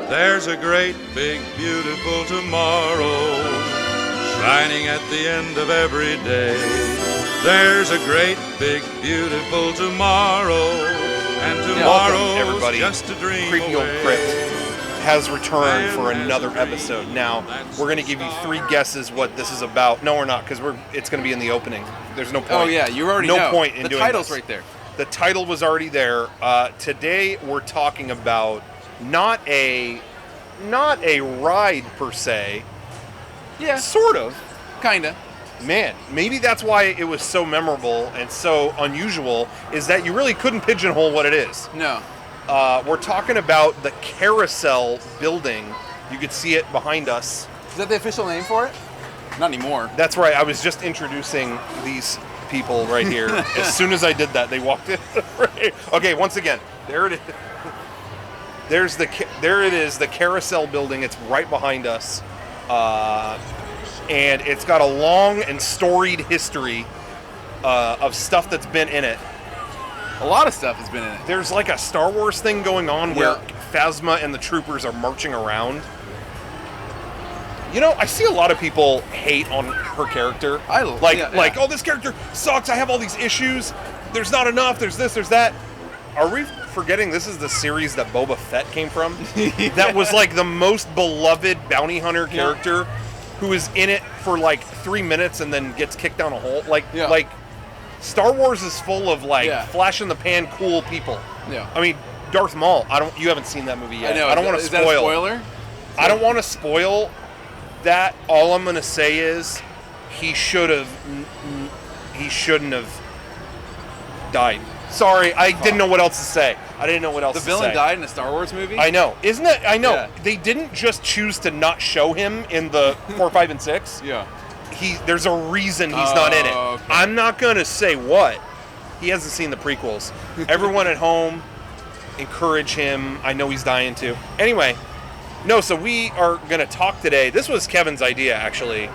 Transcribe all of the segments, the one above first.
There's a great, big, beautiful tomorrow shining at the end of every day. There's a great, big, beautiful tomorrow, and tomorrow's just a dream CRYPT away. CRYPT has returned for another episode. Now, we're going to give you 3 guesses what this is about. No, we're not, because it's going to be in the opening. There's no point. Oh, yeah, you already know. No point in doing this. The title's right there. The title was already there. Today, we're talking about not a ride per se. Yeah. Sort of. Kinda. Man, maybe that's why it was so memorable and so unusual, is that you really couldn't pigeonhole what it is. No. We're talking about the Carousel building. You could see it behind us. Is that the official name for it? Not anymore. That's right. I was just introducing these people right here. As soon as I did that, they walked in. Okay, once again, there it is. There it is, the Carousel building. It's right behind us. And it's got a long and storied history of stuff that's been in it. A lot of stuff has been in it. There's like a Star Wars thing going on where Phasma and the troopers are marching around. You know, I see a lot of people hate on her character. Oh, this character sucks. I have all these issues. There's not enough. There's this, there's that. Are we forgetting this is the series that Boba Fett came from? That was like the most beloved bounty hunter character who is in it for like 3 minutes and then gets kicked down a hole. Like Star Wars is full of flash in the pan cool people. Yeah. I mean, Darth Maul. You haven't seen that movie yet. I know. I don't want to spoil. Is that a spoiler? I don't want to spoil that. All I'm going to say is he shouldn't have died. Sorry, I didn't know what else to say. I didn't know what else to say. The villain died in a Star Wars movie? I know. Isn't it? I know. Yeah. They didn't just choose to not show him in the 4, 5, and 6. Yeah. There's a reason he's not in it. Okay. I'm not going to say what. He hasn't seen the prequels. Everyone at home, encourage him. I know he's dying to. Anyway, so we are going to talk today. This was Kevin's idea, actually.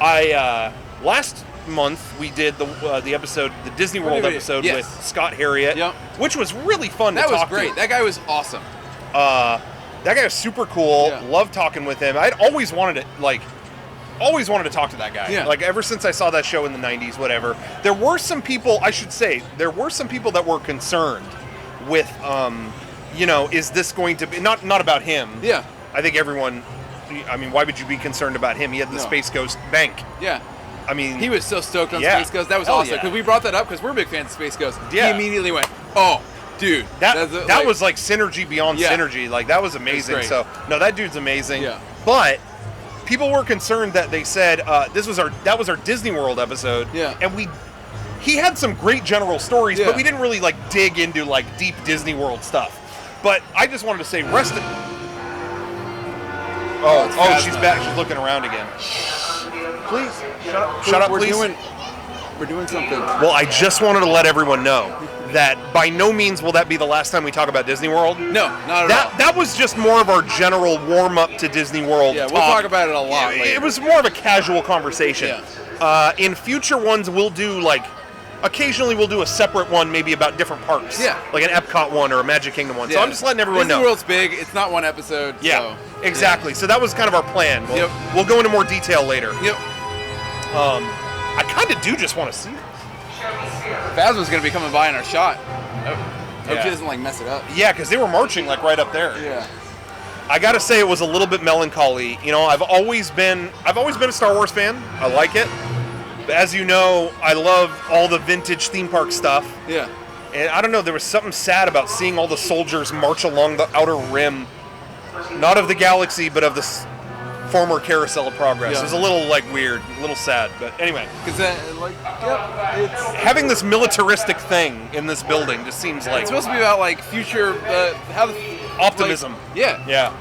Last month we did the episode, the Disney World episode with Scott Harriet, which was really fun to talk to. That was great. That guy was awesome. That guy was super cool. Yeah. Loved talking with him. I'd always wanted to talk to that guy. Yeah. Like ever since I saw that show in the 90s, whatever. There were some people, I should say, that were concerned with, is this going to be, not about him. Yeah. I think everyone, why would you be concerned about him? He had the Space Ghost bank. Yeah. I mean, he was so stoked on Space Ghost. That was awesome because we brought that up because we're big fans of Space Ghost. Yeah. He immediately went, "Oh, dude, that was like synergy beyond synergy. Like that was amazing." So no, that dude's amazing. Yeah. But people were concerned that they said that was our Disney World episode. Yeah. And he had some great general stories, Yeah. but we didn't really like dig into like deep Disney World stuff. But I just wanted to say, she's back. She's looking around again. Please, shut up, please. We're doing something. Well, I just wanted to let everyone know that by no means will that be the last time we talk about Disney World. No, not at all. That was just more of our general warm-up to Disney World Yeah, talk. we'll talk about it a lot later. It was more of a casual conversation. Yeah. In future ones, we'll do occasionally we'll do a separate one maybe about different parks. Yeah. Like an Epcot one or a Magic Kingdom one. So I'm just letting everyone know. Disney World's big. It's not one episode. Yeah, so, exactly. So that was kind of our plan. We'll go into more detail later. Yep. I kind of do just want to see it. Phasma's going to be coming by in our shot. Hope she doesn't mess it up. Yeah, because they were marching right up there. Yeah. I gotta say it was a little bit melancholy. I've always been a Star Wars fan. I like it. But as you know, I love all the vintage theme park stuff. Yeah. And I don't know, there was something sad about seeing all the soldiers march along the outer rim, not of the galaxy, but of the former Carousel of Progress. Yeah. It was a little weird, a little sad. But anyway, because it's having this militaristic thing in this building just seems like it's supposed to be about future optimism. Yeah.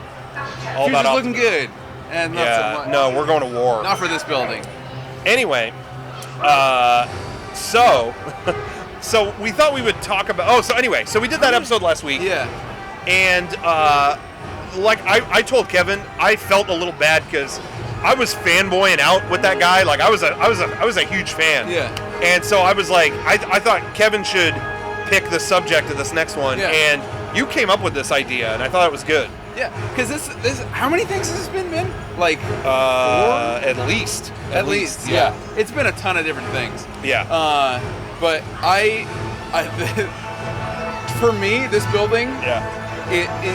All Future's about looking good. And not so much. No, we're going to war. Not for this building. Anyway, so we thought we would talk about. So we did that episode last week. Yeah. And I told Kevin, I felt a little bad because I was fanboying out with that guy. Like I was a huge fan. Yeah. And so I was like, I thought Kevin should pick the subject of this next one. Yeah. And you came up with this idea, and I thought it was good. Yeah, because this how many things has this been? Like 4? At least. At least, yeah. It's been a ton of different things. Yeah. But I for me, this building,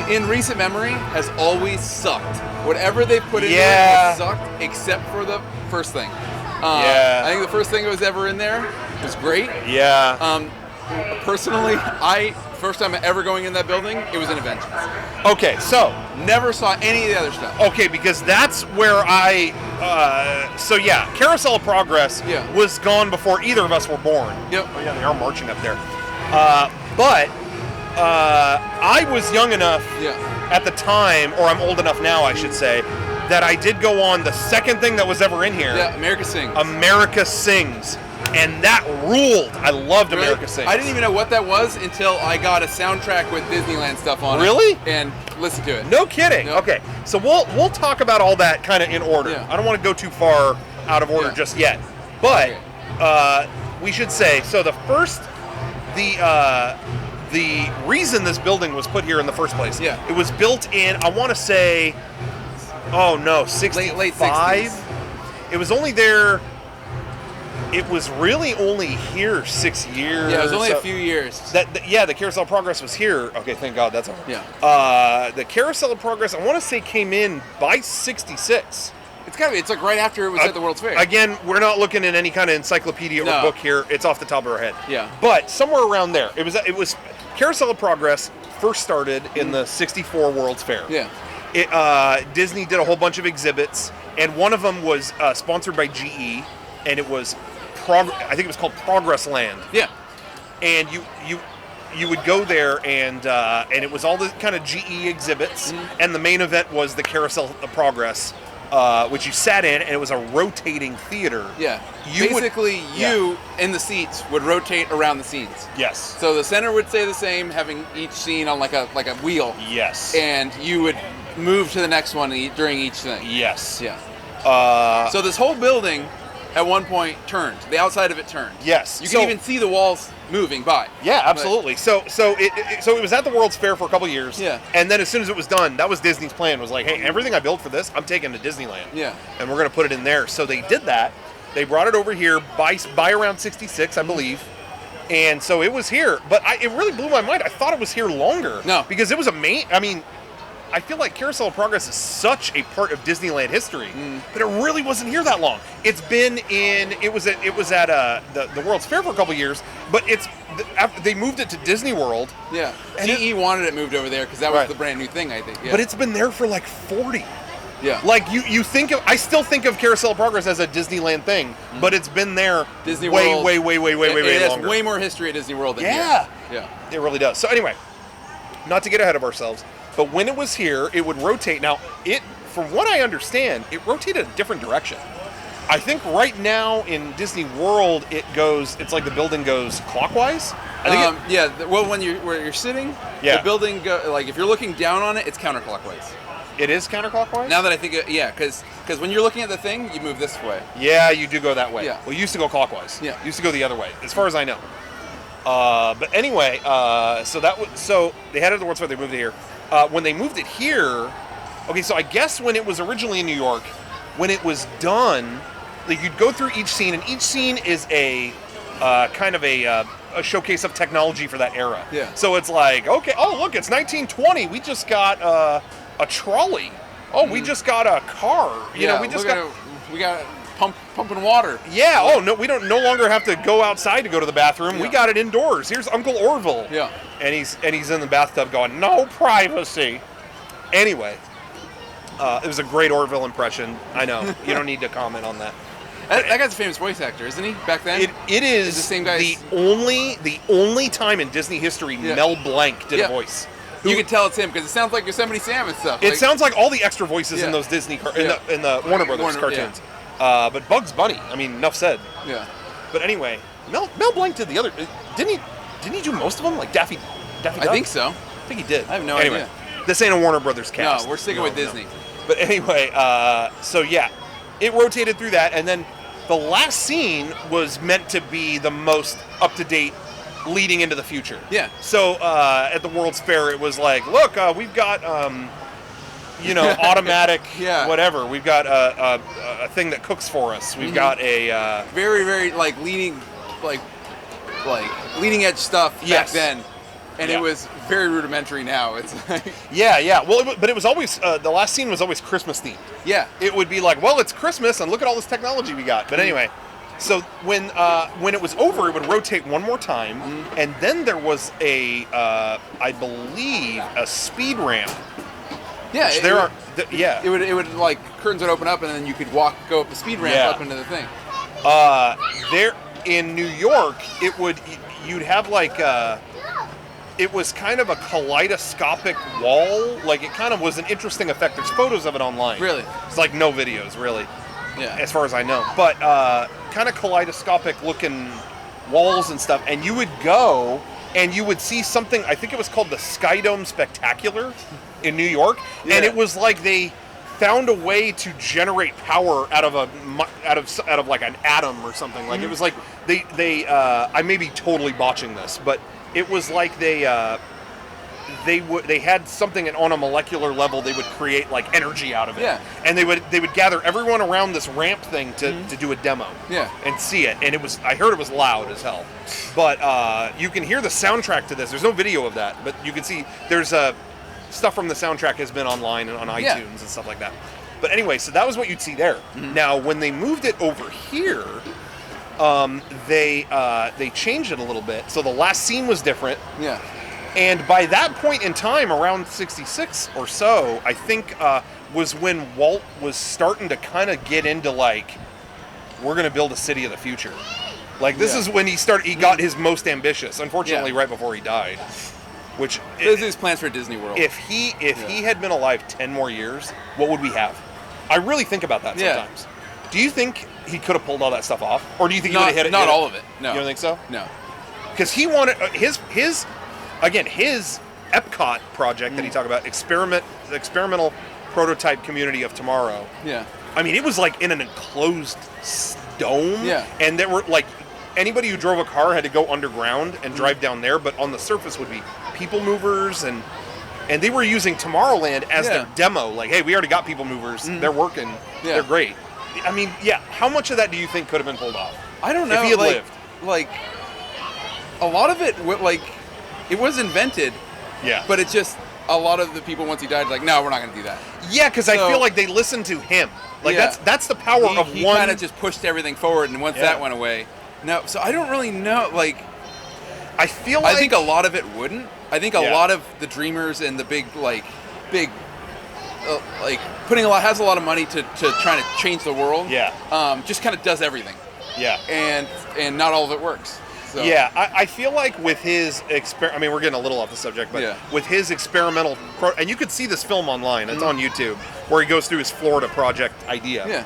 in recent memory, has always sucked. Whatever they put in there has sucked, except for the first thing. I think the first thing that was ever in there was great. Yeah. Personally, first time ever going in that building, it was Innoventions. Okay, so never saw any of the other stuff. Okay, because that's where Carousel of Progress was gone before either of us were born. Yep. Oh yeah, they are marching up there. But I was young enough at the time, or I'm old enough now, I should say, that I did go on the second thing that was ever in here. Yeah, America Sings. America Sings. And that ruled. I loved really? America Sings. I didn't even know what that was until I got a soundtrack with Disneyland stuff on it. Really? And listened to it. No kidding. Nope. Okay, so we'll talk about all that kind of in order. Yeah. I don't want to go too far out of order just yet. But we should say, so the reason this building was put here in the first place, it was built in, I want to say, 65? Late 60s. It was only there, it was really only here 6 years. Yeah, it was only a few years. The Carousel of Progress was here. Okay, thank God, that's over. Yeah. The Carousel of Progress, I want to say, came in by 66. It's like right after it was at the World's Fair. Again, we're not looking at any kind of encyclopedia or book here. It's off the top of our head. Yeah. But somewhere around there, it was Carousel of Progress first started in the 64 World's Fair. Yeah. Disney did a whole bunch of exhibits, and one of them was sponsored by GE, and it was I think it was called Progress Land. Yeah. And you would go there, and it was all the kind of GE exhibits, and the main event was the Carousel of Progress, which you sat in, and it was a rotating theater. Yeah. You in the seats would rotate around the scenes. Yes. So the center would stay the same, having each scene on like a wheel. Yes. And you would move to the next one during each thing. Yes. Yeah. So this whole building at one point turned. The outside of it turned. Yes. You can even see the walls moving by. Yeah, absolutely. So it was at the World's Fair for a couple years. Yeah. And then as soon as it was done, that was Disney's plan. Was like, hey, everything I built for this, I'm taking to Disneyland. Yeah. And we're going to put it in there. So they did that. They brought it over here by around 66, I believe. And so it was here. But it really blew my mind. I thought it was here longer. No. Because it was I feel like Carousel of Progress is such a part of Disneyland history, but it really wasn't here that long. It's been it was at the World's Fair for a couple years, but they moved it to Disney World. Yeah, GE wanted it moved over there because that was the brand new thing, I think. Yeah. But it's been there for like 40. Yeah. Like you think of, I still think of Carousel of Progress as a Disneyland thing, but it's been there Disney way World, way it longer. has way more history at Disney World than here. Yeah. It really does. So anyway, not to get ahead of ourselves. But when it was here, it would rotate. Now, from what I understand, it rotated a different direction. I think right now in Disney World, it's like the building goes clockwise. I think well, where you're sitting, the building like if you're looking down on it, it's counterclockwise. It is counterclockwise? Now that I think because when you're looking at the thing, you move this way. Yeah, you do go that way. Yeah. Well, you used to go clockwise. Yeah. You used to go the other way, as far as I know. But anyway, so they had it at the World's Fair, they moved it here. When they moved it here, okay, so I guess when it was originally in New York, when it was done, like you'd go through each scene, and each scene is a kind of a showcase of technology for that era. Yeah. So it's like, okay, oh look, it's 1920. We just got a trolley. Oh, we just got a car. You know, we got pumping water. Yeah. Oh no, we don't no longer have to go outside to go to the bathroom. Yeah. We got it indoors. Here's Uncle Orville. Yeah. And he's in the bathtub going, no privacy. Anyway, it was a great Orville impression. I know. You don't need to comment on that. That guy's a famous voice actor, isn't he? Back then. It is the same guy. The only time in Disney history Mel Blanc did a voice. You can tell it's him because it sounds like Yosemite Sam and stuff. It sounds like all the extra voices in those Disney in the Warner Brothers cartoons. Yeah. But Bugs Bunny, I mean, enough said. Yeah. But anyway, Mel Blanc did the other. Didn't he do most of them? Like Daffy Duck? I think so. I think he did. I have no idea. This ain't a Warner Brothers cast. No, we're sticking with Disney. But anyway, so yeah, it rotated through that, and then the last scene was meant to be the most up-to-date leading into the future. Yeah. So at the World's Fair, it was like, look, we've got automatic whatever. We've got a thing that cooks for us. We've got a very, very leading edge stuff back then. And it was very rudimentary now. It's like... Yeah. Well, but it was always, the last scene was always Christmas themed. Yeah. It would be like, well, it's Christmas, and look at all this technology we got. But anyway, so when it was over, it would rotate one more time, and then there was I believe, a speed ramp. Yeah. It would curtains would open up, and then you could go up the speed ramp up into the thing. There, in New York, you'd have it was kind of a kaleidoscopic wall. Like, it kind of was an interesting effect. There's photos of it online. Really? It's like no videos, really. Yeah. As far as I know. But kind of kaleidoscopic looking walls and stuff. And you would go and you would see something, I think it was called the Skydome Spectacular in New York. Yeah. And it was like they found a way to generate power out of like an atom or something. Like, it was like they I may be totally botching this, but it was like they had something on a molecular level. They would create like energy out of it. Yeah. And they would gather everyone around this ramp thing to do a demo. Yeah. And see it. And I heard it was loud as hell. But you can hear the soundtrack to this. There's no video of that, but you can see there's stuff from the soundtrack has been online and on iTunes and stuff like that. But anyway, so that was what you'd see there. Now, when they moved it over here, they changed it a little bit. So the last scene was different. Yeah. And by that point in time, around 66 or so, I think was when Walt was starting to kind of get into like, we're going to build a city of the future. Like, this is when he got his most ambitious. Unfortunately, right before he died. Which this is plans for Disney World. If he had been alive 10 more years, what would we have? I really think about that sometimes. Do you think he could have pulled all that stuff off, or do you think he would have hit it? Not all of it. No. You don't think so? No. Because he wanted his Epcot project that he talked about, experimental prototype community of tomorrow. Yeah. I mean, it was like in an enclosed dome. Yeah. And there were like, anybody who drove a car had to go underground and drive down there, but on the surface would be people movers, and they were using Tomorrowland as their demo. Like, hey, we already got people movers. They're working. Yeah. They're great. I mean, how much of that do you think could have been pulled off? I don't know. If he had lived. Like, a lot of it, it was invented. Yeah. But it's just, a lot of the people, once he died, like, no, we're not going to do that. Yeah, because I feel like they listened to him. Like, that's the power of one. He kind of just pushed everything forward, and once that went away. No, so I don't really know, like... I think a lot of it wouldn't. I think a lot of the dreamers and the big, has a lot of money to trying to change the world. Yeah. Just kind of does everything. Yeah. And not all of it works. So. Yeah, I feel like with his I mean, we're getting a little off the subject, but with his experimental and you could see this film online. It's on YouTube, where he goes through his Florida project idea. Yeah.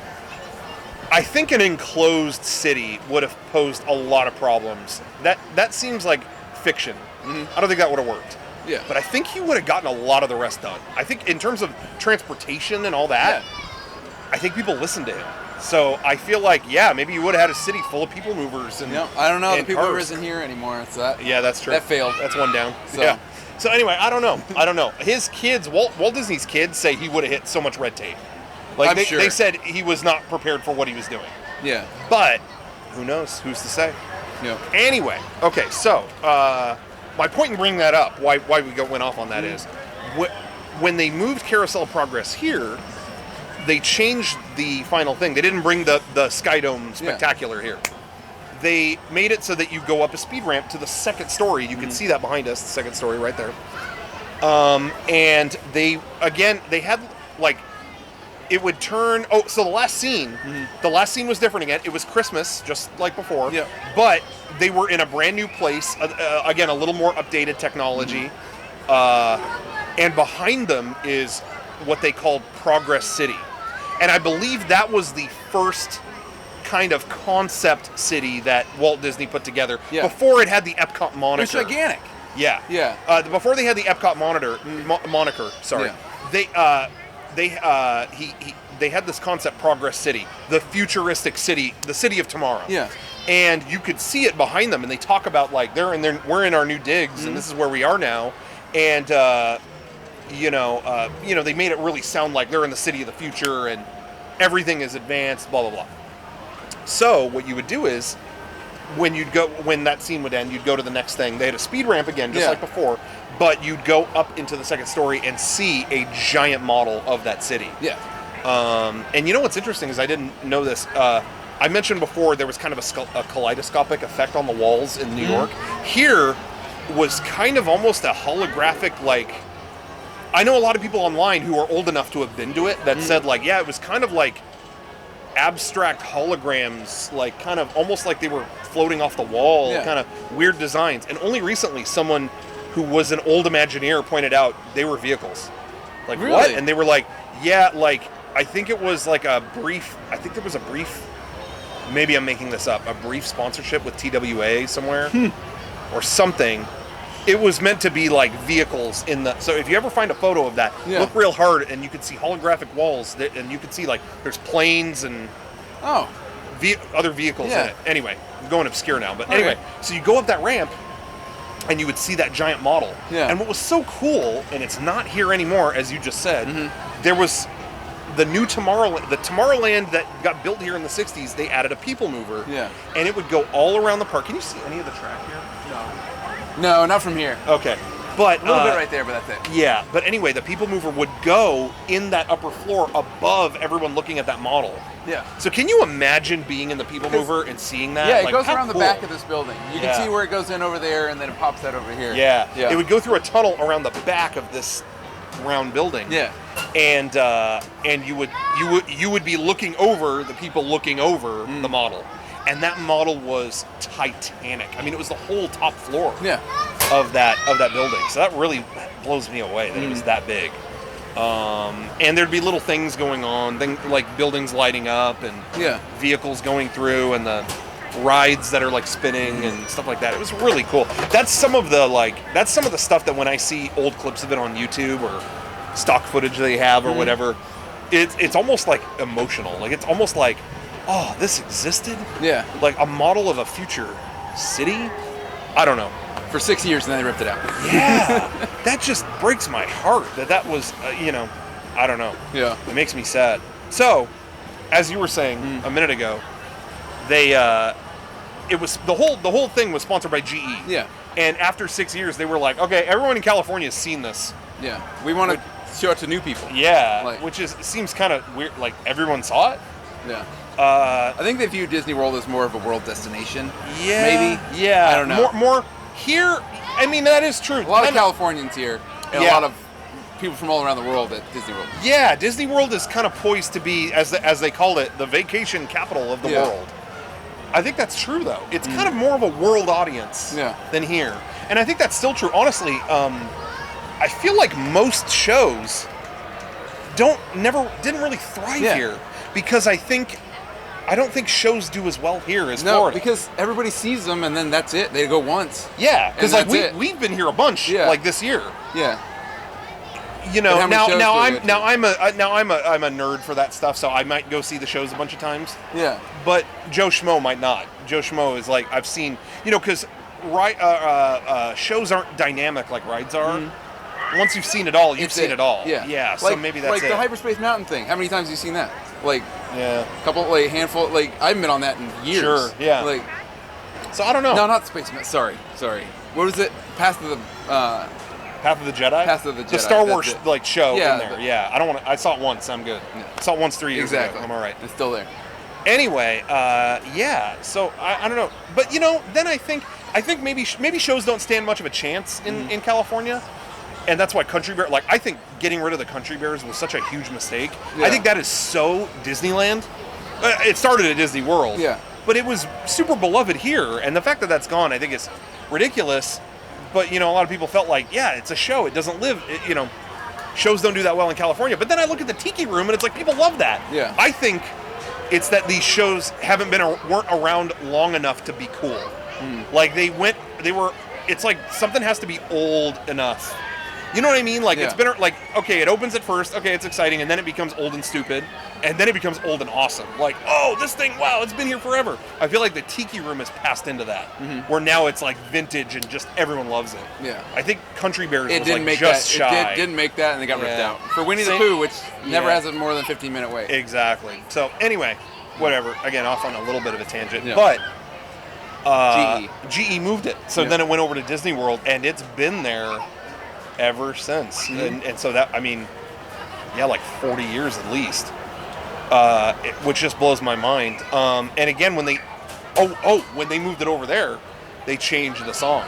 I think an enclosed city would have posed a lot of problems. That seems like fiction. I don't think that would have worked. Yeah. But I think he would have gotten a lot of the rest done. I think in terms of transportation and all that, I think people listened to him. So I feel like, maybe you would have had a city full of people movers. And I don't know. The people mover isn't here anymore. It's that. Yeah, that's true. That failed. That's one down. So. Yeah. So anyway, I don't know. His kids, Walt Disney's kids, say he would have hit so much red tape. Like, they said he was not prepared for what he was doing. Yeah. But who knows? Who's to say? Yeah. Anyway, okay, so my point in bringing that up, why we went off on that is, when they moved Carousel of Progress here, they changed the final thing. They didn't bring the Skydome Spectacular here. They made it so that you go up a speed ramp to the second story. You can see that behind us, the second story right there. And they had like, it would turn. Oh, so the last scene was different again. It was Christmas, just like before. Yeah. But they were in a brand new place. Again, a little more updated technology. And behind them is what they called Progress City, and I believe that was the first kind of concept city that Walt Disney put together before it had the Epcot moniker. It's gigantic. Yeah. Yeah. Before they had the Epcot moniker. Sorry. Yeah. They had this concept, Progress City, the futuristic city, the city of tomorrow. Yeah. And you could see it behind them, and they talk about like we're in our new digs, and this is where we are now. And they made it really sound like they're in the city of the future and everything is advanced, blah, blah, blah. So what you would do is, when that scene would end, you'd go to the next thing. They had a speed ramp again, just like before, but you'd go up into the second story and see a giant model of that city. Yeah. And you know what's interesting is I didn't know this. I mentioned before there was kind of a kaleidoscopic effect on the walls in New York. Here was kind of almost a holographic, like, I know a lot of people online who are old enough to have been to it that said, like, yeah, it was kind of like abstract holograms, like kind of almost like they were floating off the wall, kind of weird designs. And only recently someone who was an old Imagineer pointed out they were vehicles. Like, really? What? And they were like, yeah, like, I think it was like there was a brief, maybe I'm making this up, a brief sponsorship with TWA somewhere or something. It was meant to be like vehicles so if you ever find a photo of that, look real hard and you can see holographic walls and you can see like there's planes and other vehicles in it. Anyway, I'm going obscure now, but anyway, so you go up that ramp and you would see that giant model. Yeah. And what was so cool, and it's not here anymore, as you just said, there was the new Tomorrowland that got built here in the 60s, they added a people mover. Yeah. And it would go all around the park. Can you see any of the track here? No, not from here. Okay. But a little bit right there, but that's it. Yeah, but anyway, the people mover would go in that upper floor above everyone looking at that model. Yeah. So can you imagine being in the people mover and seeing that? Yeah, it goes around the back of this building. You can see where it goes in over there, and then it pops out over here. Yeah. It would go through a tunnel around the back of this round building. Yeah. And you would be looking over the people looking over the model. And that model was titanic. I mean, it was the whole top floor of that building. So that really blows me away that it was that big. And there'd be little things going on, like buildings lighting up and vehicles going through and the rides that are like spinning and stuff like that. It was really cool. That's some of the stuff that when I see old clips of it on YouTube or stock footage they have or whatever, it's almost like emotional. Like it's almost like, oh, this existed? Yeah. Like a model of a future city? I don't know. For 6 years and then they ripped it out. Yeah. That just breaks my heart that was, I don't know. Yeah. It makes me sad. So, as you were saying a minute ago, it was the whole thing was sponsored by GE. Yeah. And after 6 years, they were like, okay, everyone in California has seen this. Yeah. We want to show it to new people. Yeah. Which seems kind of weird. Like everyone saw it. Yeah. I think they view Disney World as more of a world destination. Yeah. Maybe. Yeah. I don't know. More here. I mean, that is true. A lot of Californians here, and a lot of people from all around the world at Disney World. Yeah, Disney World is kind of poised to be, as they call it, the vacation capital of the world. I think that's true, though. It's kind of more of a world audience than here, and I think that's still true. Honestly, I feel like most shows didn't really thrive here because I don't think shows do as well here as Florida. Because everybody sees them and then that's it. They go once. Yeah, because like we've been here a bunch like this year. Yeah. You know, now I'm a nerd for that stuff, so I might go see the shows a bunch of times. Yeah. But Joe Schmo might not. Joe Schmo is like I've seen, because shows aren't dynamic like rides are. Mm-hmm. Once you've seen it all, you've seen it all. Yeah. Yeah. So maybe that's like the Hyperspace Mountain thing. How many times have you seen that? Like handful. Like I haven't been on that in years. Sure. Yeah. Like, so I don't know. No, not Space Mountain. Sorry. What was it? Path of the Jedi. Path of the Jedi. The Star Wars show in there. I don't want to. I saw it once. I'm good. Yeah. I saw it once 3 years ago. I'm all right. It's still there. Anyway, So I don't know, but then I think maybe shows don't stand much of a chance in California. And that's why Country Bear, I think getting rid of the Country Bears was such a huge mistake. Yeah. I think that is so Disneyland. It started at Disney World. Yeah. But it was super beloved here. And the fact that that's gone, I think is ridiculous. But, a lot of people felt like, it's a show. It doesn't live, shows don't do that well in California. But then I look at the Tiki Room and it's like, people love that. Yeah. I think it's that these shows weren't around long enough to be cool. Like it's like something has to be old enough You know what I mean? Like, it's been, like, okay, it opens at first, okay, it's exciting, and then it becomes old and stupid, and then it becomes old and awesome. Like, oh, this thing, wow, it's been here forever. I feel like the Tiki Room has passed into that, where now it's, like, vintage and just everyone loves it. Yeah. I think Country Bears was, didn't like, make just that. shy. It didn't make that, and they got ripped out. For Winnie the Same. Pooh, which never has a more than 15-minute wait. Exactly. So, anyway, whatever. Again, off on a little bit of a tangent. Yeah. But GE. GE moved it. So then it went over to Disney World, and it's been there ever since. And so that, I mean, yeah, like 40 years at least, which just blows my mind. And again, when they, when they moved it over there, they changed the song.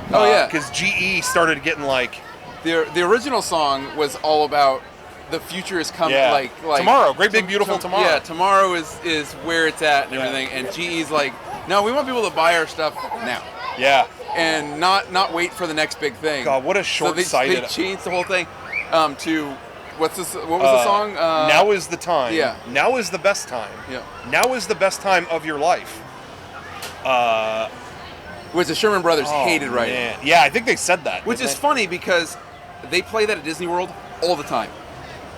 Because GE started getting like... The original song was all about the future is coming, like tomorrow, great big beautiful tomorrow. Yeah, tomorrow is where it's at and everything. And GE's like, no, we want people to buy our stuff now. Yeah. And not wait for the next big thing. God, what a short-sighted... So they changed the whole thing to, what was the song? Now is the time. Yeah. Now is the best time. Yeah. Now is the best time of your life. Which the Sherman Brothers hated writing. Man. Yeah, I think they said that. Which is funny because they play that at Disney World all the time.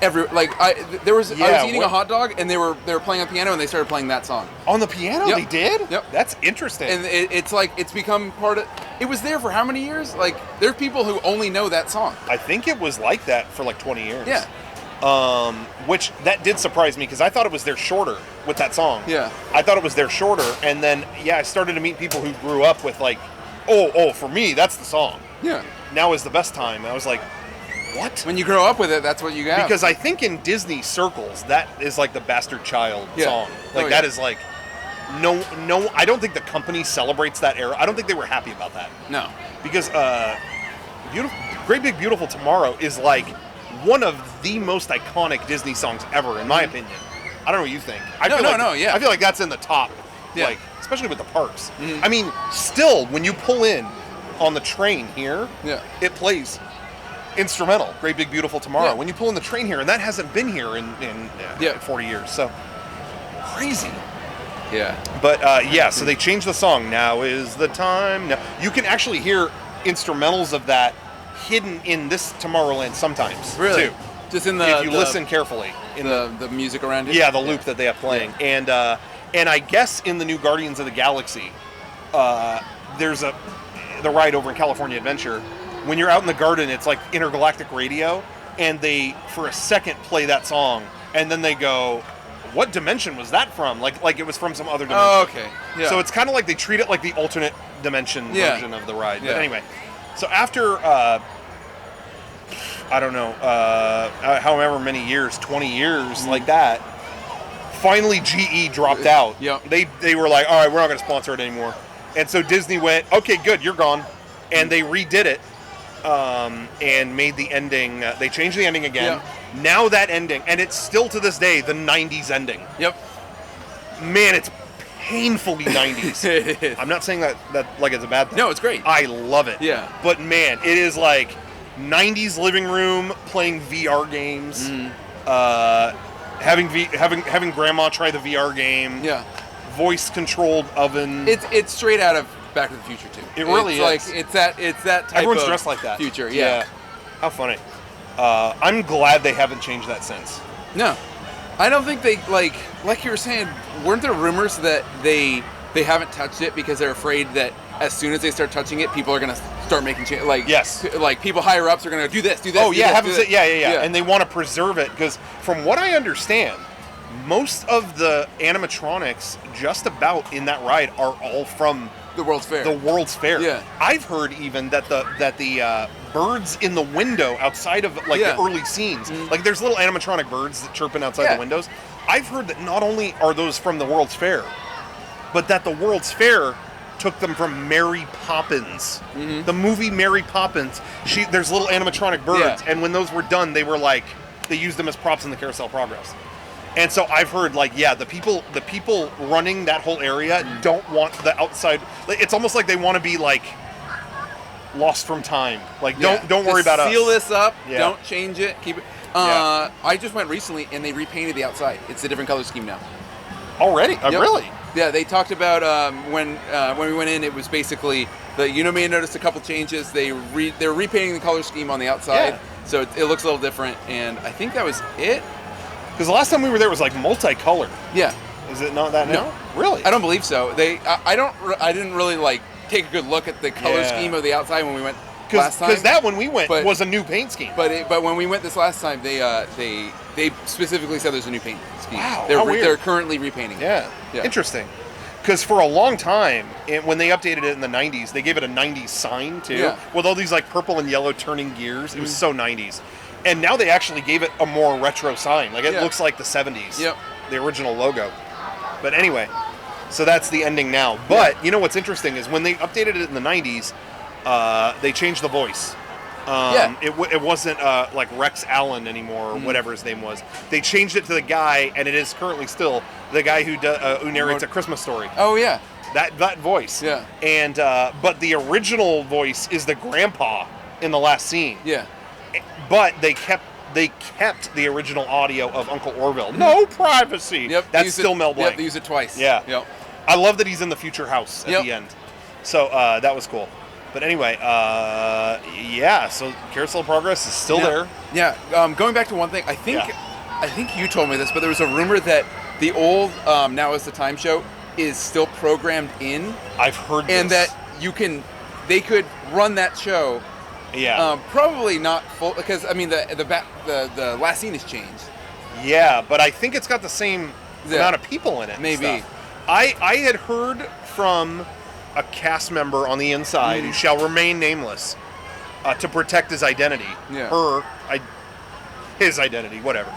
I was eating a hot dog and they were playing on the piano and they started playing that song. On the piano? Yep. They did? Yep. That's interesting. And it's like, it's become part of, it was there for how many years? Like, there are people who only know that song. I think it was like that for like 20 years. Yeah. Which, that did surprise me because I thought it was there shorter with that song. Yeah. I thought it was there shorter, and then, I started to meet people who grew up with like, for me, that's the song. Yeah. Now is the best time. I was like, what? When you grow up with it, that's what you got. Because I think in Disney circles, that is like the Bastard Child song. Like, that is like, no, I don't think the company celebrates that era. I don't think they were happy about that. No. Because Great Big Beautiful Tomorrow is like one of the most iconic Disney songs ever, in my opinion. I don't know what you think. I feel like that's in the top, like, especially with the parks. I mean, still, when you pull in on the train here, it plays instrumental, Great Big Beautiful Tomorrow. When you pull in the train here, and that hasn't been here in 40 years, so crazy. Yeah. But so they changed the song. Now is the time. Now you can actually hear instrumentals of that hidden in this Tomorrowland sometimes. Really? Too. Just in the... If you listen carefully. In the music around it? Yeah, the loop that they have playing. Yeah. And I guess in the new Guardians of the Galaxy, there's the ride over in California Adventure. When you're out in the garden, it's like intergalactic radio, and they, for a second, play that song, and then they go, what dimension was that from? Like it was from some other dimension. Oh, okay. Yeah. So it's kind of like they treat it like the alternate dimension version of the ride. Yeah. But anyway, so after, I don't know, however many years, 20 years, like that, finally GE dropped out. Yep. They were like, all right, we're not going to sponsor it anymore. And so Disney went, okay, good, you're gone. And they redid it. And made the ending, they changed the ending again. Yeah. Now that ending, and it's still to this day the 90s ending. Yep. Man, it's painfully 90s. It is. I'm not saying that like it's a bad thing. No, it's great. I love it. Yeah. But man, it is like 90s living room playing VR games. Having grandma try the VR game. Yeah. Voice controlled oven. It's straight out of Back to the Future too. It really is. Like it's that type Everyone's of dressed like that. Future, yeah. How funny. I'm glad they haven't changed that since. No, I don't think they like you were saying. Weren't there rumors that they haven't touched it because they're afraid that as soon as they start touching it, people are gonna start making change. Like yes, like people higher ups are gonna do this. Oh yeah, yeah, and they want to preserve it because from what I understand, most of the animatronics just about in that ride are all from the World's Fair. The World's Fair. Yeah. I've heard even that the birds in the window outside of like the early scenes, like there's little animatronic birds that chirping outside the windows. I've heard that not only are those from the World's Fair, but that the World's Fair took them from Mary Poppins. The movie Mary Poppins. There's little animatronic birds, and when those were done, they used them as props in the Carousel of Progress. And so I've heard, like, the people running that whole area don't want the outside. It's almost like they want to be like lost from time. Like, don't worry about us. Seal this up. Yeah. Don't change it. Keep it. I just went recently and they repainted the outside. It's a different color scheme now. Already? Really? Yeah, they talked about when we went in. It was basically You may have noticed a couple changes. They're repainting the color scheme on the outside, so it looks a little different. And I think that was it. Because the last time we were there, it was like multicolored. Yeah. Is it not that now? No. Really? I don't believe so. I didn't really like take a good look at the color scheme of the outside when we went last time. Because that when we went was a new paint scheme. But when we went this last time, they specifically said there's a new paint scheme. Wow, They're currently repainting it. Yeah. Interesting. Because for a long time, when they updated it in the 90s, they gave it a 90s sign, too. With all these, like, purple and yellow turning gears. It was so 90s. And now they actually gave it a more retro sign. Like, it looks like the 70s. Yep. The original logo. But anyway, so that's the ending now. But, you know what's interesting is when they updated it in the 90s, they changed the voice. It wasn't like Rex Allen anymore, or whatever his name was. They changed it to the guy, and it is currently still the guy who narrates A Christmas Story. Oh yeah, that voice. Yeah. And but the original voice is the grandpa in the last scene. Yeah. But they kept the original audio of Uncle Orville. No privacy. Yep. That's still Mel Blanc. Yep. They use it twice. Yeah. Yep. I love that he's in the future house at the end. So that was cool. But anyway, so Carousel of Progress is still there. Yeah. Going back to one thing, I think you told me this, but there was a rumor that the old Now Is the Time show is still programmed in. I've heard this. And that they could run that show. Yeah. Probably not full, because I mean the last scene has changed. Yeah, but I think it's got the same amount of people in it. Maybe. I had heard from a cast member on the inside who shall remain nameless to protect his identity. Yeah. His identity, whatever.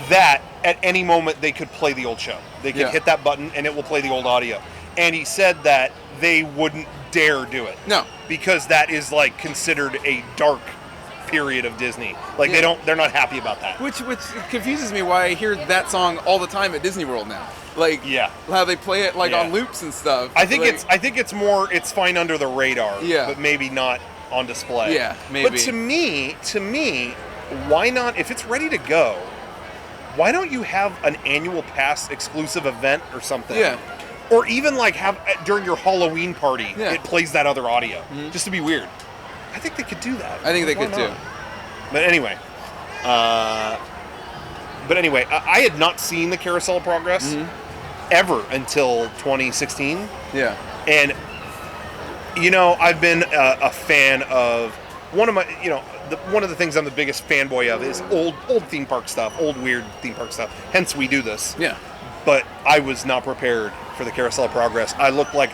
That at any moment they could play the old show. They could hit that button and it will play the old audio. And he said that they wouldn't dare do it. No. Because that is like considered a dark period of Disney. Like they're not happy about that. Which confuses me why I hear that song all the time at Disney World now. Like how they play it on loops and stuff. I think it's fine under the radar. Yeah. But maybe not on display. Yeah, maybe. But to me, why not, if it's ready to go, why don't you have an annual pass exclusive event or something? Yeah. Or even like have during your Halloween party, it plays that other audio, just to be weird. I think they could do that. I think they could too. But anyway, I had not seen the Carousel of Progress ever until 2016. Yeah. And I've been a fan of one of the things I'm the biggest fanboy of is old theme park stuff, old weird theme park stuff. Hence, we do this. Yeah. But I was not prepared for the Carousel of Progress. I looked like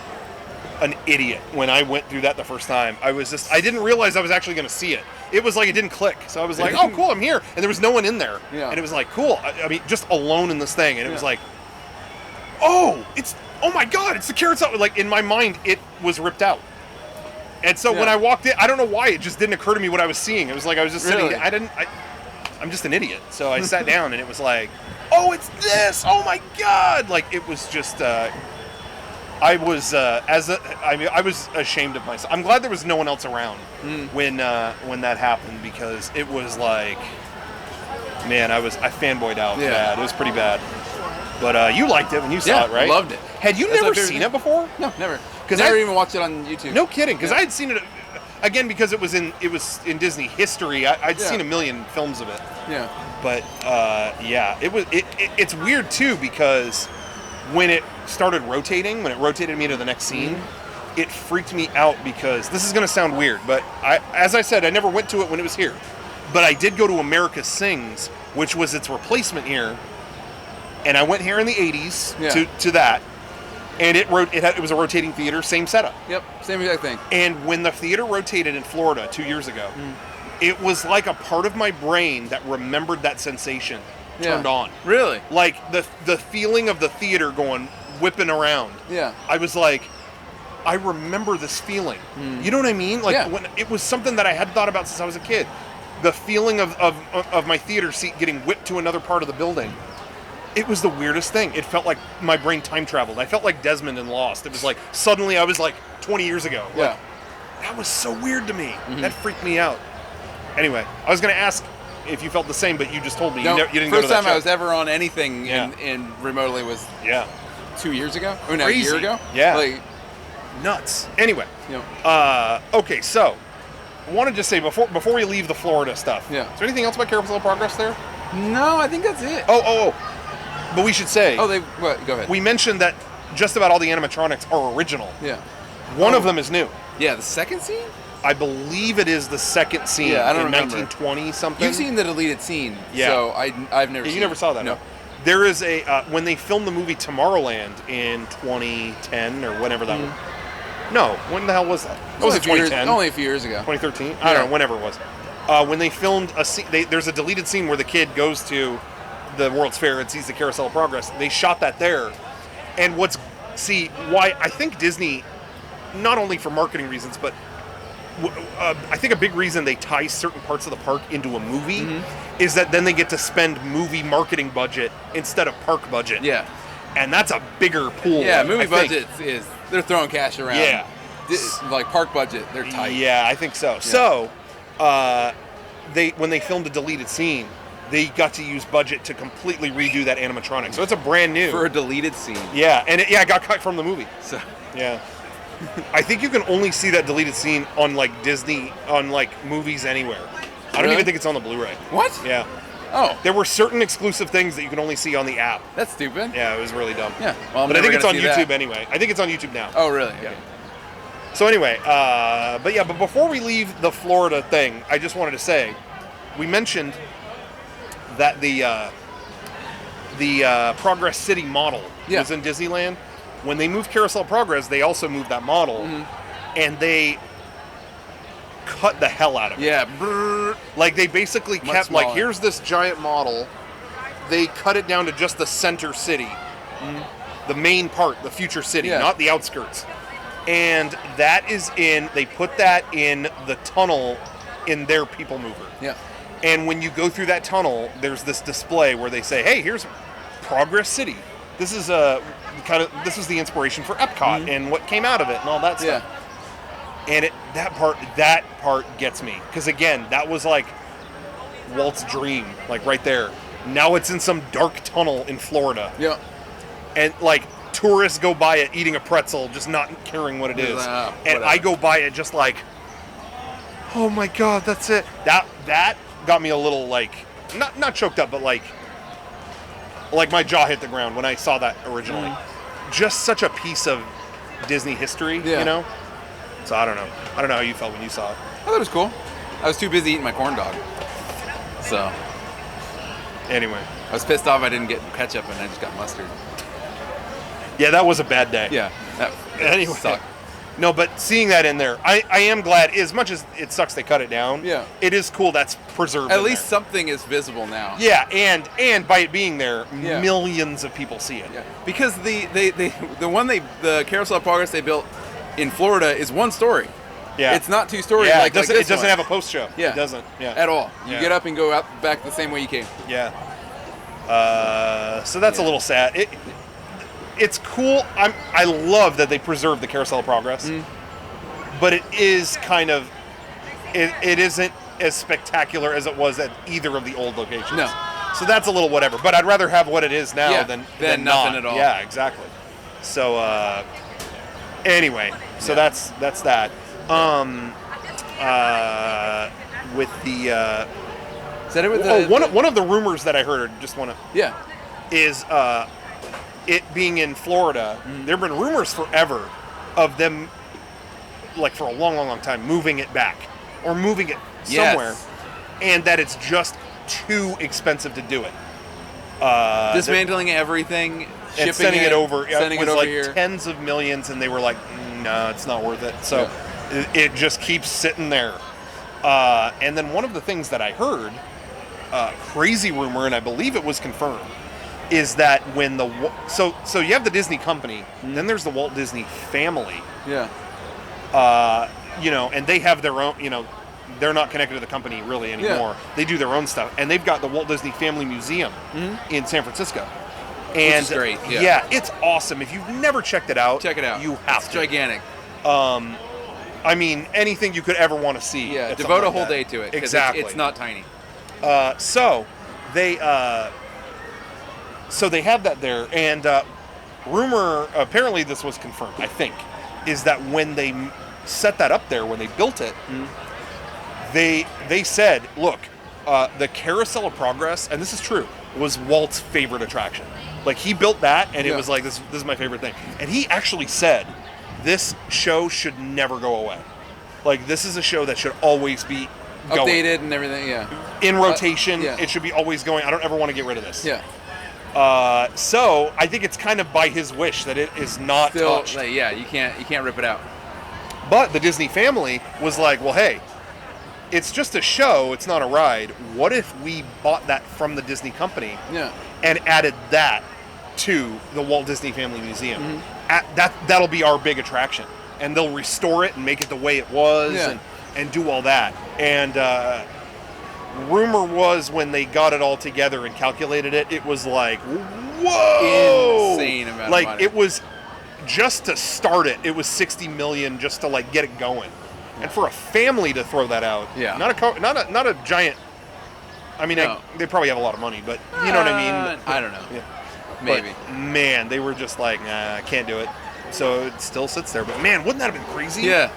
an idiot when I went through that the first time. I didn't realize I was actually going to see it. It was like it didn't click. So I was like, oh, cool, I'm here. And there was no one in there. Yeah. And it was like, cool. I mean, just alone in this thing. And it was like, oh my God, it's the Carousel. Like, in my mind, it was ripped out. And so when I walked in, I don't know why, it just didn't occur to me what I was seeing. It was like I was just sitting, I'm just an idiot. So I sat down and it was like, oh, it's this! Oh my God! Like, it was just, I was ashamed of myself. I'm glad there was no one else around when that happened, because it was like, man, I fanboyed out bad. It was pretty bad. But you liked it when you saw it, right? I loved it. Had you never seen it before? No, never. Because I never even watched it on YouTube. No kidding, because I had seen it again because it was in Disney history. I'd seen a million films of it. Yeah. But it's weird too, because when it started rotating, when it rotated me to the next scene, it freaked me out, because this is going to sound weird, but as I said, I never went to it when it was here. But I did go to America Sings, which was its replacement here. And I went here in the 80s to that. And it was a rotating theater, same setup. Yep, same exact thing. And when the theater rotated in Florida 2 years ago, it was like a part of my brain that remembered that sensation turned on. Really? Like the feeling of the theater whipping around. Yeah. I was like, I remember this feeling. You know what I mean? Like when it was something that I had thought about since I was a kid. The feeling of my theater seat getting whipped to another part of the building. It was the weirdest thing. It felt like my brain time traveled. I felt like Desmond in Lost. It was like, suddenly I was like 20 years ago. Like, that was so weird to me. That freaked me out. Anyway, I was going to ask if you felt the same, but you just told me you didn't go to that First time show. I was ever on anything in remotely was 2 years ago? Or no, a year ago? Yeah. Like, Nuts. Anyway. Yep. Okay, so I wanted to say before we leave the Florida stuff. Yeah. Is there anything else about Carousel of Progress there? No, I think that's it. Oh. But we should say. Oh, go ahead. We mentioned that just about all the animatronics are original. Yeah. One of them is new. Yeah, the second scene? I believe it is the second scene I don't in remember. 1920 something. You've seen the deleted scene. Yeah. So I've never seen You never saw that, no. No. There is a when they filmed the movie Tomorrowland in 2010 or whenever that was. No, when the hell was that? Was it 2010? Only a few years ago. 2013? I don't know, whenever it was. When they filmed a scene, there's a deleted scene where the kid goes to the World's Fair and sees the Carousel of Progress. They shot that there. And why I think Disney, not only for marketing reasons, but I think a big reason they tie certain parts of the park into a movie is that then they get to spend movie marketing budget instead of park budget. Yeah. And that's a bigger pool. Yeah, movie budget is they're throwing cash around. Yeah. Like park budget, they're tight. Yeah, I think so. Yeah. So, when they filmed a deleted scene, they got to use budget to completely redo that animatronic. So it's a brand new. For a deleted scene. Yeah, and it got cut from the movie. So. Yeah. I think you can only see that deleted scene on like Disney, on like movies anywhere. I don't even think it's on the Blu-ray. What? Yeah. Oh. There were certain exclusive things that you can only see on the app. That's stupid. Yeah, it was really dumb. Yeah. Well, but I think it's on YouTube that. anyway. I think it's on YouTube now. Oh, really? Yeah. Okay. So anyway, but before we leave the Florida thing, I just wanted to say, we mentioned that the Progress City model was in Disneyland. When they moved Carousel of Progress, they also moved that model, and they cut the hell out of it. Yeah. Like they basically kept smaller. like, here's this giant model. They cut it down to just the center city, the main part, the future city, not the outskirts. And that is they put that in the tunnel in their people mover. Yeah. And when you go through that tunnel, there's this display where they say, hey, here's Progress City. This is this is the inspiration for Epcot and what came out of it and all that stuff. And that part gets me. Because again, that was like Walt's dream, like right there. Now it's in some dark tunnel in Florida. Yeah. And like tourists go by it eating a pretzel, just not caring what it is. And I go by it just like, oh my God, that's it. That got me a little like, not choked up, but like my jaw hit the ground when I saw that originally. Just such a piece of Disney history, you know? So I don't know. I don't know how you felt when you saw it. I thought it was cool. I was too busy eating my corn dog. So. Anyway. I was pissed off I didn't get ketchup and I just got mustard. Yeah, that was a bad day. Yeah. Anyway. Sucked. No, but seeing that in there, I am glad, as much as it sucks they cut it down, it is cool that's preserved. At least something is visible now. Yeah, and by it being there, millions of people see it. Yeah. Because the Carousel of Progress they built in Florida is one story. Yeah. It's not two stories it like doesn't this have one. a post show. Yeah. It doesn't. Yeah. At all. You get up and go out back the same way you came. Yeah. So that's a little sad. It's cool. I love that they preserved the Carousel of Progress, but it is kind of it isn't as spectacular as it was at either of the old locations. No. So that's a little whatever. But I'd rather have what it is now than nothing not. at all. Yeah, exactly. So anyway, so that's that. With the is that it with one of the rumors that I heard, just want to is it being in Florida. There have been rumors forever of them, like for a long time, moving it back or moving it somewhere, and that it's just too expensive to do it. Dismantling everything, shipping and sending it over. Sending it was it over like here. Tens of millions, and they were like, no, it's not worth it. So it just keeps sitting there. And then one of the things that I heard, crazy rumor, and I believe it was confirmed, is that when so you have the Disney company, then there's the Walt Disney family. Yeah. And they have their own, they're not connected to the company really anymore. Yeah. They do their own stuff. And they've got the Walt Disney Family Museum in San Francisco. And which is great. Yeah, it's awesome. If you've never checked it out, check it out. You have to. Gigantic. I mean, anything you could ever want to see. Yeah, devote a whole day to it. Exactly. It's not tiny. So they have that there, and rumor, apparently this was confirmed, I think, is that when they set that up there, when they built it, they said, look, the Carousel of Progress, and this is true, was Walt's favorite attraction. Like, he built that, and it was like, this is my favorite thing. And he actually said, this show should never go away. Like, this is a show that should always be going. Updated and everything, in rotation, it should be always going. I don't ever want to get rid of this. So I think it's kind of by his wish that it is not touched. Like, you can't rip it out. But the Disney family was like, well, hey, it's just a show, it's not a ride. What if we bought that from the Disney company and added that to the Walt Disney Family Museum? That'll be our big attraction. And they'll restore it and make it the way it was and do all that. And rumor was when they got it all together and calculated it, it was like, whoa! Insane amount of like, money. it was, just to start it, it was $60 million just to, like, get it going. And for a family to throw that out, not a giant, I mean, they probably have a lot of money, but you know what I mean? I don't know. Maybe. But, man, they were just like, nah, I can't do it. So it still sits there. But, man, wouldn't that have been crazy? Yeah.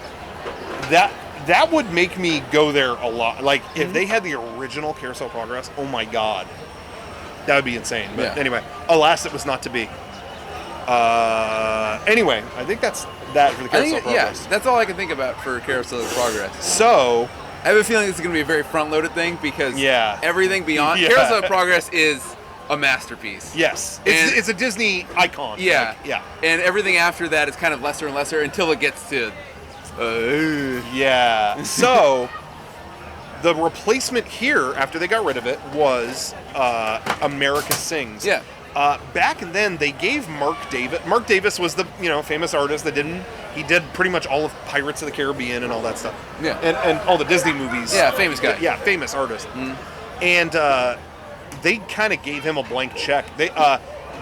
That would make me go there a lot. Like, if they had the original Carousel of Progress, oh, my God. That would be insane. But anyway, alas, it was not to be. Anyway, I think that's that for the Carousel of Progress. Yeah, that's all I can think about for Carousel of Progress. So, I have a feeling this is going to be a very front-loaded thing because everything beyond Carousel of Progress is a masterpiece. Yes, it's a Disney icon. Yeah, like, and everything after that is kind of lesser and lesser until it gets to. So, the replacement here after they got rid of it was America Sings. Yeah. Back then, they gave Mark Davis was the famous artist that he did pretty much all of Pirates of the Caribbean and all that stuff. Yeah. And all the Disney movies. Yeah, famous guy. Yeah, famous artist. And they kind of gave him a blank check. They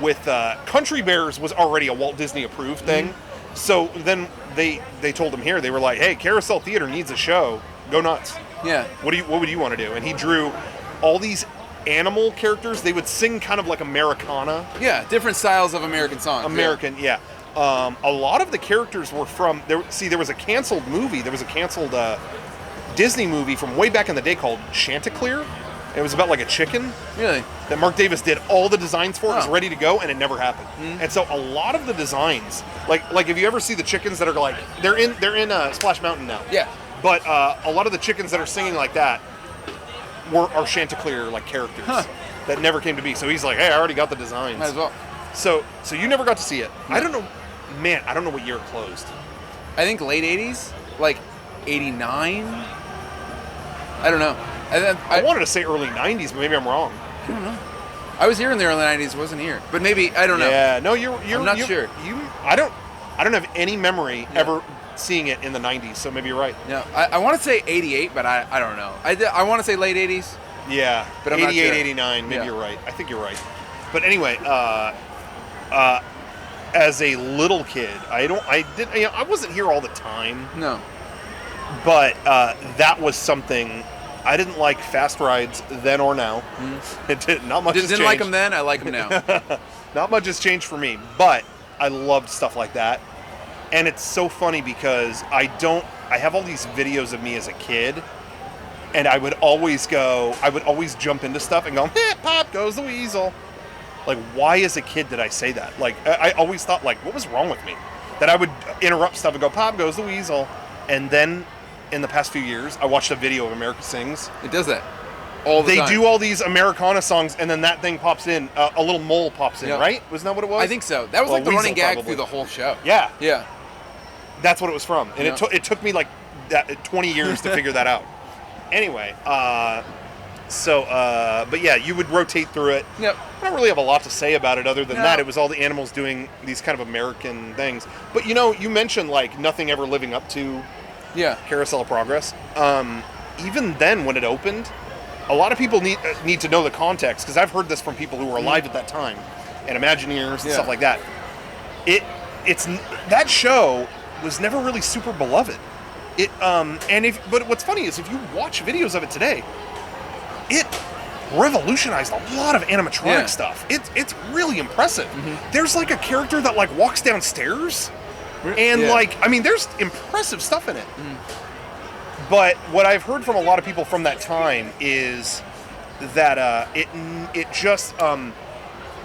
with Country Bears was already a Walt Disney approved thing. So then they told him here, they were like, hey, Carousel Theater needs a show. Go nuts. Yeah. What would you want to do? And he drew all these animal characters. They would sing kind of like Americana. Yeah, different styles of American songs. A lot of the characters were from there. See, there was a canceled movie. There was a canceled Disney movie from way back in the day called Chanticleer. It was about like a chicken. Really? That Mark Davis did all the designs for. It was ready to go, and it never happened. And so a lot of the designs, like if you ever see the chickens that are like they're in Splash Mountain now. Yeah. But a lot of the chickens that are singing like that are Chanticleer like characters that never came to be. So he's like, hey, I already got the designs. Might as well. So you never got to see it. No. I don't know, man. I don't know what year it closed. I think late '80s, like '89. I don't know. I wanted to say early '90s, but maybe I'm wrong. I don't know. I was here in the early '90s. Wasn't here, but maybe I don't know. Yeah, no, you're I'm not sure. I don't have any memory ever seeing it in the '90s. So maybe you're right. Yeah, I want to say '88, but I don't know. I want to say late '80s. Yeah, but I'm 88, not sure. 89. Maybe you're right. I think you're right. But anyway, as a little kid, I wasn't here all the time. No. But that was something. I didn't like fast rides then or now. Not much has changed. Didn't like them then. I like them now. Not much has changed for me, but I loved stuff like that. And it's so funny because I have all these videos of me as a kid, and I would always jump into stuff and go, pop goes the weasel. Like, why as a kid did I say that? Like, I always thought, like, what was wrong with me? That I would interrupt stuff and go, pop goes the weasel. And then, in the past few years, I watched a video of America Sings. It does that all the time. They do all these Americana songs, and then that thing pops in, a little mole pops in, right? Wasn't that what it was? I think so. That was like the running gag through the whole show. Yeah. Yeah. That's what it was from. And it took me like 20 years to figure that out. Anyway, but yeah, you would rotate through it. Yep. I don't really have a lot to say about it other than that. It was all the animals doing these kind of American things. But you mentioned like nothing ever living up to Carousel of Progress. Even then when it opened, a lot of people need to know the context, because I've heard this from people who were alive at that time and Imagineers and stuff like that. It's that show was never really super beloved. But what's funny is if you watch videos of it today, it revolutionized a lot of animatronic stuff. It's really impressive. There's like a character that like walks downstairs And like, I mean, there's impressive stuff in it. But what I've heard from a lot of people from that time is that it just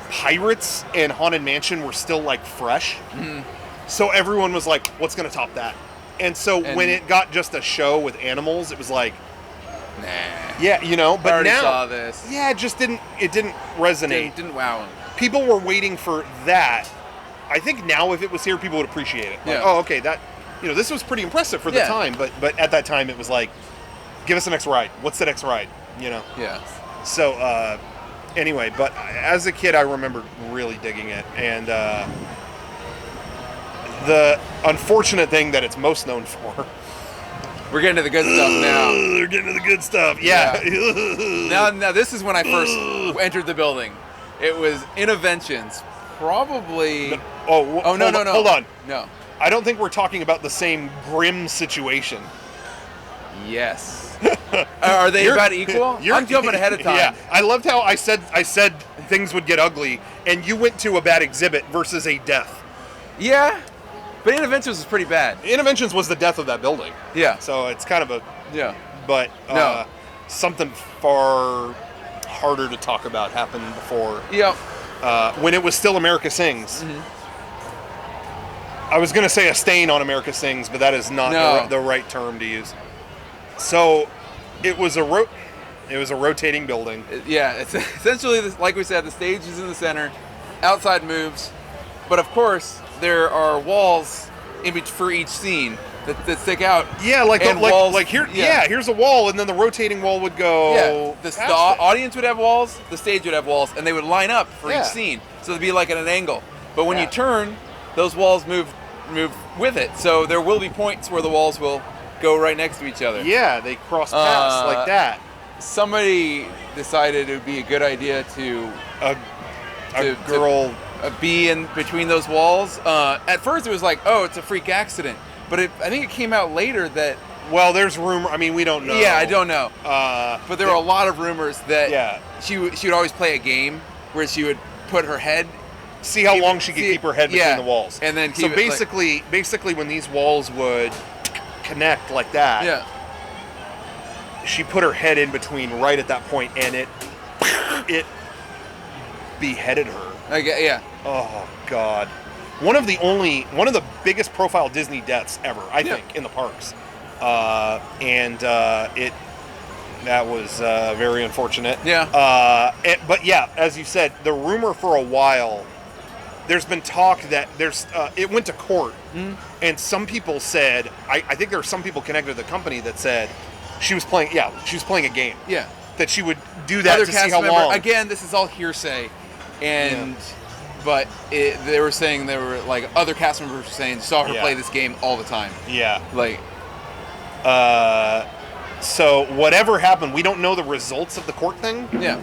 Pirates and Haunted Mansion were still like fresh. So everyone was like, what's going to top that? And so when it got just a show with animals, it was like, nah. Yeah, you know, but I already now saw this. Yeah, it just didn't resonate. Didn't wow them. People were waiting for that. I think now if it was here, people would appreciate it. Like, oh, okay, that, you know, this was pretty impressive for the time, but at that time it was like, give us the next ride. What's the next ride? You know? Yeah. So, anyway, but as a kid, I remember really digging it. And the unfortunate thing that it's most known for. We're getting to the good stuff now. They're getting to the good stuff. Yeah. Now, this is when I first entered the building. It was Innoventions. Probably. No, no. Hold on. No. I don't think we're talking about the same grim situation. Yes. Are they about equal? I'm jumping ahead of time. Yeah. I loved how I said things would get ugly, and you went to a bad exhibit versus a death. Yeah. But Innoventions was pretty bad. Innoventions was the death of that building. Yeah. So it's kind of a... Yeah. But something far harder to talk about happened before. Yep. When it was still America Sings. I was going to say a stain on America Sings, but that is not the right term to use. So it was a rotating building. Yeah, it's essentially, like we said, the stage is in the center, outside moves, but of course there are walls for each scene that stick out. Yeah, here's a wall, and then the rotating wall would go. Yeah, the audience would have walls, the stage would have walls, and they would line up for each scene, so it'd be like at an angle. But when you turn, those walls move with it, so there will be points where the walls will go right next to each other. Yeah, they cross paths like that. Somebody decided it would be a good idea to be in between those walls. At first it was like, oh, it's a freak accident. But I think it came out later that... Well, there's rumor. I mean, we don't know. Yeah, I don't know. But there were a lot of rumors that she would always play a game where she would put her head... See how long she could keep her head between the walls. And then so basically when these walls would connect like that, she put her head in between right at that point, and it beheaded her. Yeah. Oh God. One of the biggest profile Disney deaths ever, I think, in the parks. That was very unfortunate. Yeah. But yeah, as you said, the rumor for a while, there's been talk that it went to court, and some people said, I think there were some people connected to the company that said she was playing a game. Yeah. That she would do that to see how long. Again, this is all hearsay, and but they were saying like other cast members were saying saw her play this game all the time. Yeah. Like. So whatever happened, we don't know the results of the court thing. Yeah.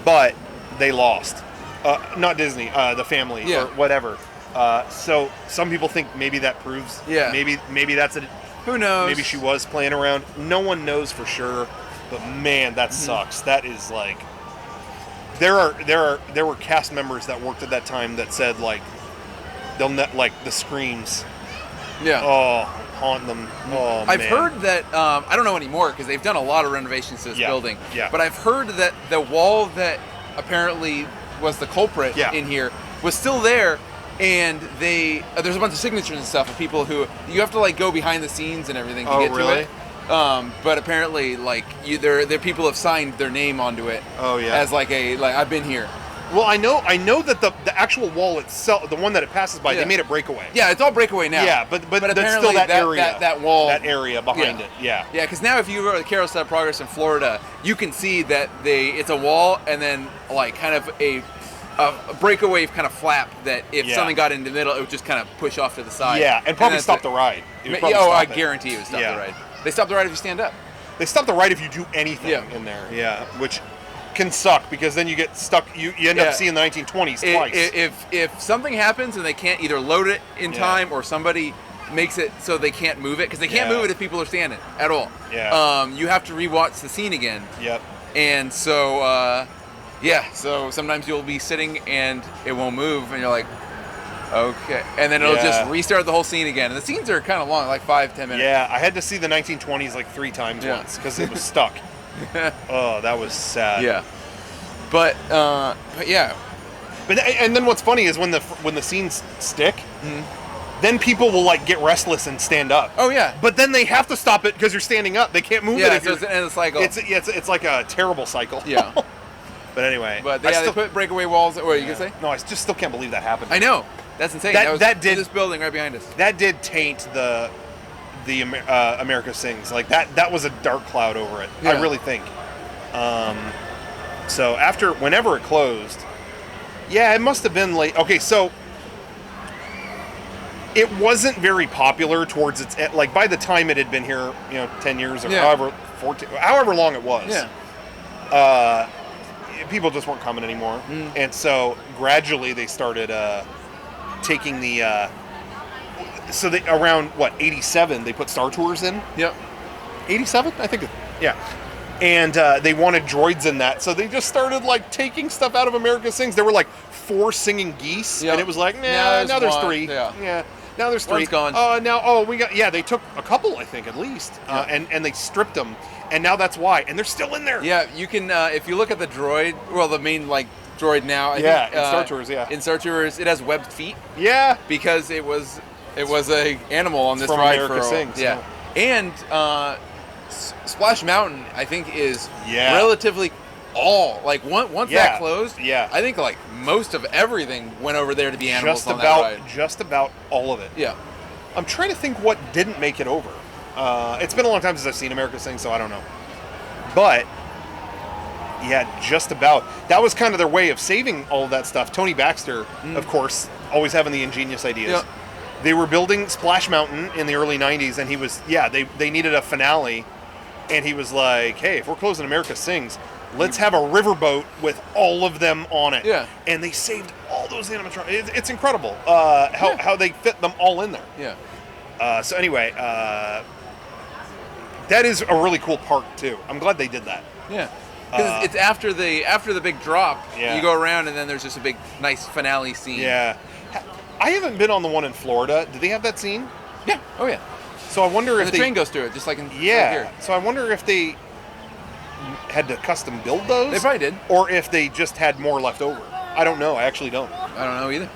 But they lost. Not Disney, the family or whatever. So some people think maybe that proves. Yeah. Maybe that's it. Who knows? Maybe she was playing around. No one knows for sure. But man, that sucks. That is like. There were cast members that worked at that time that said like, like the screams. Yeah. Oh, haunt them. Oh, I've heard that, I don't know anymore because they've done a lot of renovations to this building. Yeah. But I've heard that the wall that apparently was the culprit in here was still there, and there's a bunch of signatures and stuff of people who you have to like go behind the scenes and everything to get to it. But apparently, like there people have signed their name onto it. Oh yeah. As like I've been here. Well, I know that the actual wall itself, the one that it passes by, they made it breakaway. Yeah, it's all breakaway now. Yeah, but that's still that area. That wall. That area behind it. Yeah. Yeah, because now if you go to the Carousel of Progress in Florida, you can see that it's a wall and then like kind of a breakaway kind of flap that if something got in the middle, it would just kind of push off to the side. Yeah, and probably stop the ride. I guarantee it would stop the ride. They stop the ride if you stand up. They stop the ride if you do anything in there. Yeah, which can suck because then you get stuck. You end up seeing the 1920s twice. If something happens and they can't either load it in time or somebody makes it so they can't move it because they can't move it if people are standing at all. Yeah. You have to rewatch the scene again. Yep. And so so sometimes you'll be sitting and it won't move and you're like, Okay. And then it'll just restart the whole scene again. And the scenes are kind of long, like 5-10 minutes. Yeah, I had to see the 1920s like 3 times once because it was stuck. Oh, that was sad. Yeah. But yeah. And then what's funny is when the scenes stick, then people will like get restless and stand up. Oh yeah. But then they have to stop it because you're standing up. They can't move it. Yeah, so it's an endless cycle. It's like a terrible cycle. Yeah. But anyway. But yeah, they put breakaway walls. What are you gonna say? No, I just still can't believe that happened. I know. That's insane. That did this building right behind us. That did taint the America Sings. Like that was a dark cloud over it. Yeah. I really think. So whenever it closed, yeah, it must have been late. Okay, so it wasn't very popular towards its like by the time it had been here, 10 years or however long it was. Yeah. People just weren't coming anymore, and so gradually they started taking the. So they around 87 they put Star Tours in. Yep. 87, I think. Yeah. And they wanted droids in that, so they just started like taking stuff out of America Sings. There were like 4 singing geese, and it was like, now there's 3. Yeah. Now there's 3. One's gone. They took a couple, I think, at least, and they stripped them, and now that's why, and they're still in there. Yeah, you can if you look at the droid, the main droid now. I think, in Star Tours, in Star Tours, it has webbed feet. Yeah, because it was a animal on this from ride America Sings. Yeah, and Splash Mountain, I think, is relatively once that closed. Yeah, I think most of everything went over there to be animals on that ride. Just about all of it. Yeah, I'm trying to think what didn't make it over. It's been a long time since I've seen America Sing, so I don't know. But yeah, just about. That was kind of their way of saving all of that stuff. Tony Baxter, of course, always having the ingenious ideas. Yep. They were building Splash Mountain in the early 90s, and he was, they needed a finale, and he was like, hey, if we're closing America Sings, let's have a riverboat with all of them on it. Yeah. And they saved all those animatronics. It's incredible how they fit them all in there. Yeah. So anyway, that is a really cool park, too. I'm glad they did that. Yeah. Because it's after the big drop, you go around, and then there's just a big, nice finale scene. Yeah. I haven't been on the one in Florida. Do they have that scene? Yeah. Oh, yeah. So I wonder if the train goes through it, just like in right here. So I wonder if they had to custom build those. They probably did. Or if they just had more left over. I don't know. I actually don't. I don't know either.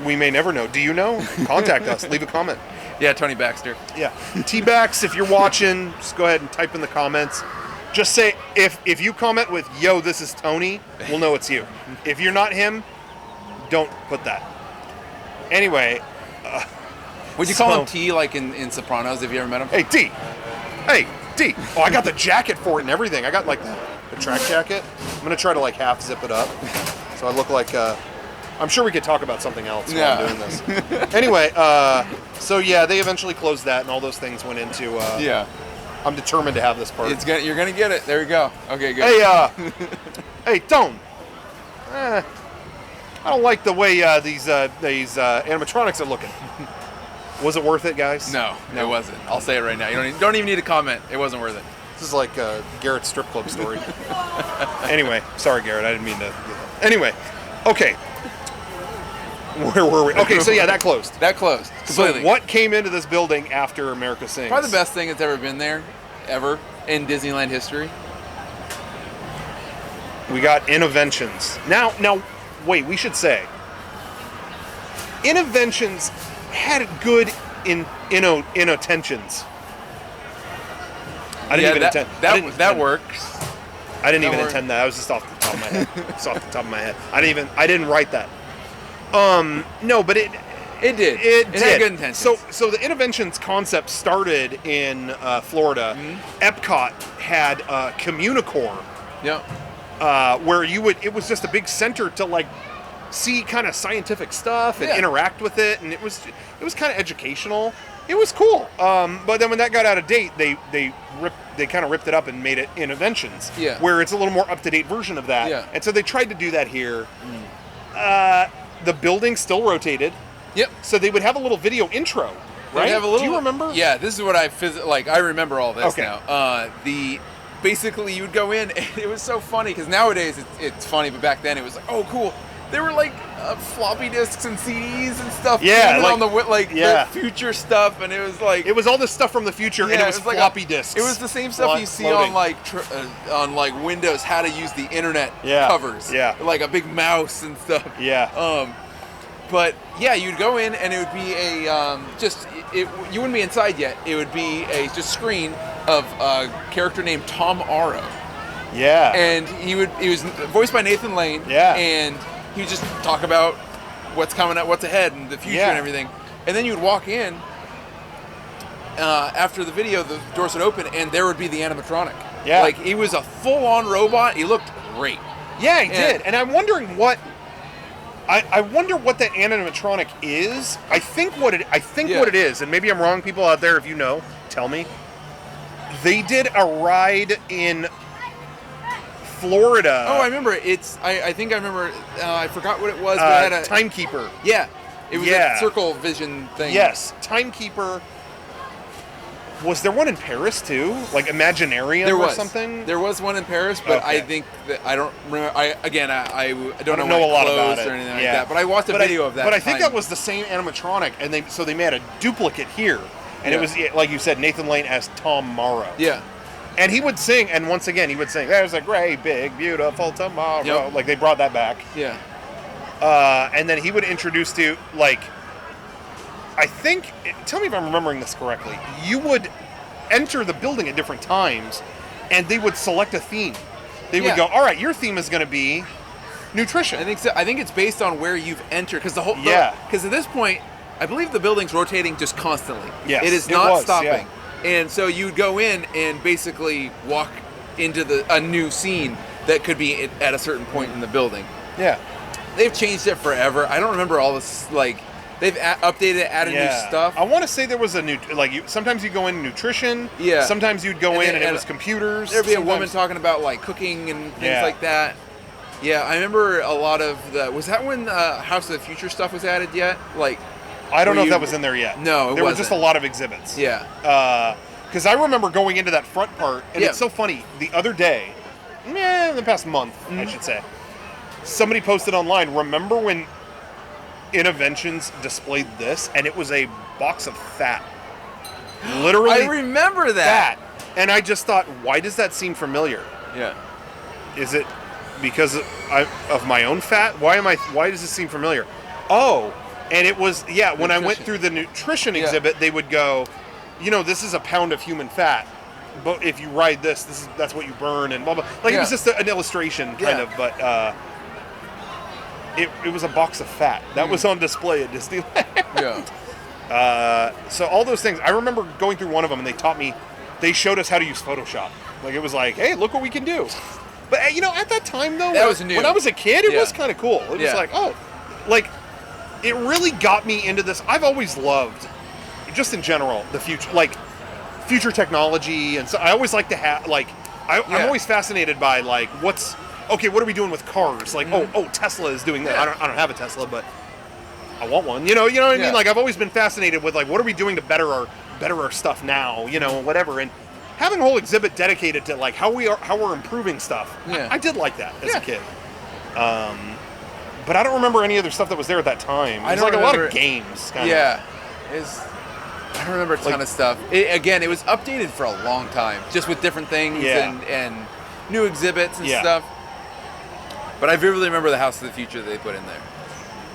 We may never know. Do you know? Contact us. Leave a comment. Yeah, Tony Baxter. Yeah. T-Bax, if you're watching, just go ahead and type in the comments. Just say, if you comment with, yo, this is Tony, we'll know it's you. If you're not him, don't put that. Anyway. Would you call him T like in Sopranos? Have you ever met him? Hey, T. Hey, T. Oh, I got the jacket for it and everything. I got like the track jacket. I'm going to try to like half zip it up. So I look like, I'm sure we could talk about something else while I'm doing this. Anyway, so yeah, they eventually closed that and all those things went into, I'm determined to have this part. You're going to get it. There you go. Okay, good. Hey, hey, Tone. I don't like the way these animatronics are looking. Was it worth it, guys? No, it wasn't. I'll say it right now. You don't even need to comment. It wasn't worth it. This is like Garrett's strip club story. Anyway, sorry, Garrett. I didn't mean to. Anyway, okay. Where were we? Okay, so yeah, that closed. That closed completely. So what came into this building after America Sings? Probably the best thing that's ever been there, ever, in Disneyland history. We got Innoventions. Now, wait, we should say, Innoventions had good Innotentions. I didn't even intend that works. I didn't even intend that. That was just off the top of my head. It's off the top of my head. I didn't write that. No, but it did. It had good intentions. So the Innoventions concept started in Florida. Mm-hmm. Epcot had Communicore. Yeah. Where it was just a big center to like see kind of scientific stuff and interact with it, and it was kind of educational. It was cool. But then when that got out of date, they kind of ripped it up and made it Innoventions. Yeah. Where it's a little more up to date version of that. Yeah. And so they tried to do that here. The building still rotated. Yep. So they would have a little video intro, right? Do you remember? Yeah, this is what I remember all this now. Basically you would go in, and it was so funny because nowadays it's funny, but back then it was like, oh cool, They were like floppy disks and CDs and stuff. Yeah, like, on the future stuff, and it was like it was all this stuff from the future, and it was like floppy disks. It was the same stuff you see on like Windows, how to use the internet covers. Yeah, like a big mouse and stuff. Yeah. But yeah, you'd go in, and it would be you wouldn't be inside yet. It would be a just screen of a character named Tom Arrow. Yeah. And he was voiced by Nathan Lane. Yeah. And he would just talk about what's coming up, what's ahead, and the future and everything. And then you would walk in after the video, the doors would open, and there would be the animatronic. Yeah. Like, he was a full-on robot. He looked great. Yeah, he did. And I'm wondering what I wonder what the animatronic is. I think what it is, and maybe I'm wrong, people out there, if you know, tell me. They did a ride in Florida. Oh, I remember. I think I remember. I forgot what it was. But it had a Timekeeper. Yeah, it was a circle vision thing. Yes, Timekeeper. Was there one in Paris too, like Imaginarium or something? There was one in Paris, but I think that I don't remember. I don't know a lot about it or anything like that. But I watched a video of that. But I think that was the same animatronic, and they made a duplicate here, and it was like you said, Nathan Lane as Tom Morrow. Yeah. And he would sing, and once again, he would sing, "There's a great, big, beautiful tomorrow." Yep. Like, they brought that back. Yeah. And then he would introduce to, like, I think, tell me if I'm remembering this correctly, you would enter the building at different times, and they would select a theme. They would go, all right, your theme is going to be nutrition. I think so. I think it's based on where you've entered, because because at this point, I believe the building's rotating just constantly. Yes, it is not stopping. Yeah. And so you'd go in and basically walk into a new scene that could be at a certain point in the building. Yeah. They've changed it forever. I don't remember all this, like, they've updated, added new stuff. I want to say there was a new, like, sometimes you go in nutrition. Yeah. Sometimes you'd go in and it was computers. There'd be a woman talking about, like, cooking and things like that. Yeah, I remember a lot of was that when House of the Future stuff was added yet? Like, I don't know if that was in there yet. No, there were just a lot of exhibits. Yeah. Because I remember going into that front part, and it's so funny. The other day, in the past month, I should say, somebody posted online, remember when Innoventions displayed this, and it was a box of fat. Literally. I remember that. Fat. And I just thought, why does that seem familiar? Yeah. Is it because of my own fat? Why does this seem familiar? Oh, and it was, when I went through the nutrition exhibit, they would go, this is a pound of human fat, but if you ride that's what you burn, and blah, blah. Like, it was just an illustration, kind of, but it was a box of fat. That was on display at Disneyland. So all those things, I remember going through one of them, and they showed us how to use Photoshop. Like, it was like, hey, look what we can do. But, at that time, though, when I was a kid, it was kind of cool. It was like, oh, like, it really got me into this. I've always loved, just in general, the future, like, future technology. And so I always like to have, like, I'm always fascinated by, like, what are we doing with cars? Like, Tesla is doing that. I don't have a Tesla, but I want one. You know what I mean? Like, I've always been fascinated with, like, what are we doing to better our stuff now, whatever. And having a whole exhibit dedicated to, like, how we're improving stuff. I did like that as a kid. But I don't remember any other stuff that was there at that time. It was like a lot of games. Kind of. I don't remember a ton of stuff. It was updated for a long time, just with different things and new exhibits and stuff. But I vividly remember the House of the Future that they put in there.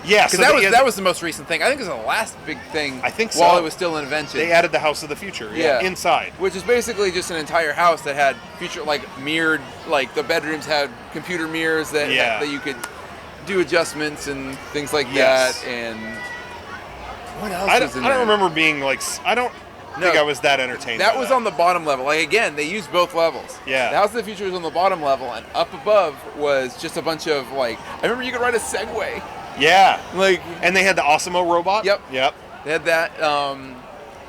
Yeah, because that was the most recent thing. I think it was the last big thing. I think so. While it was still in Innoventions. They added the House of the Future. Inside, which is basically just an entire house that had future, like, mirrored, like, the bedrooms had computer mirrors that you could do adjustments and things like that. And what else was in there? I don't remember being like, I don't think I was that entertained. That was on the bottom level. Like, again, they used both levels. Yeah. The House of the Future was on the bottom level, and up above was just a bunch of, like, I remember you could ride a Segway. Yeah. Like, and they had the Osmo robot. Yep. They had that.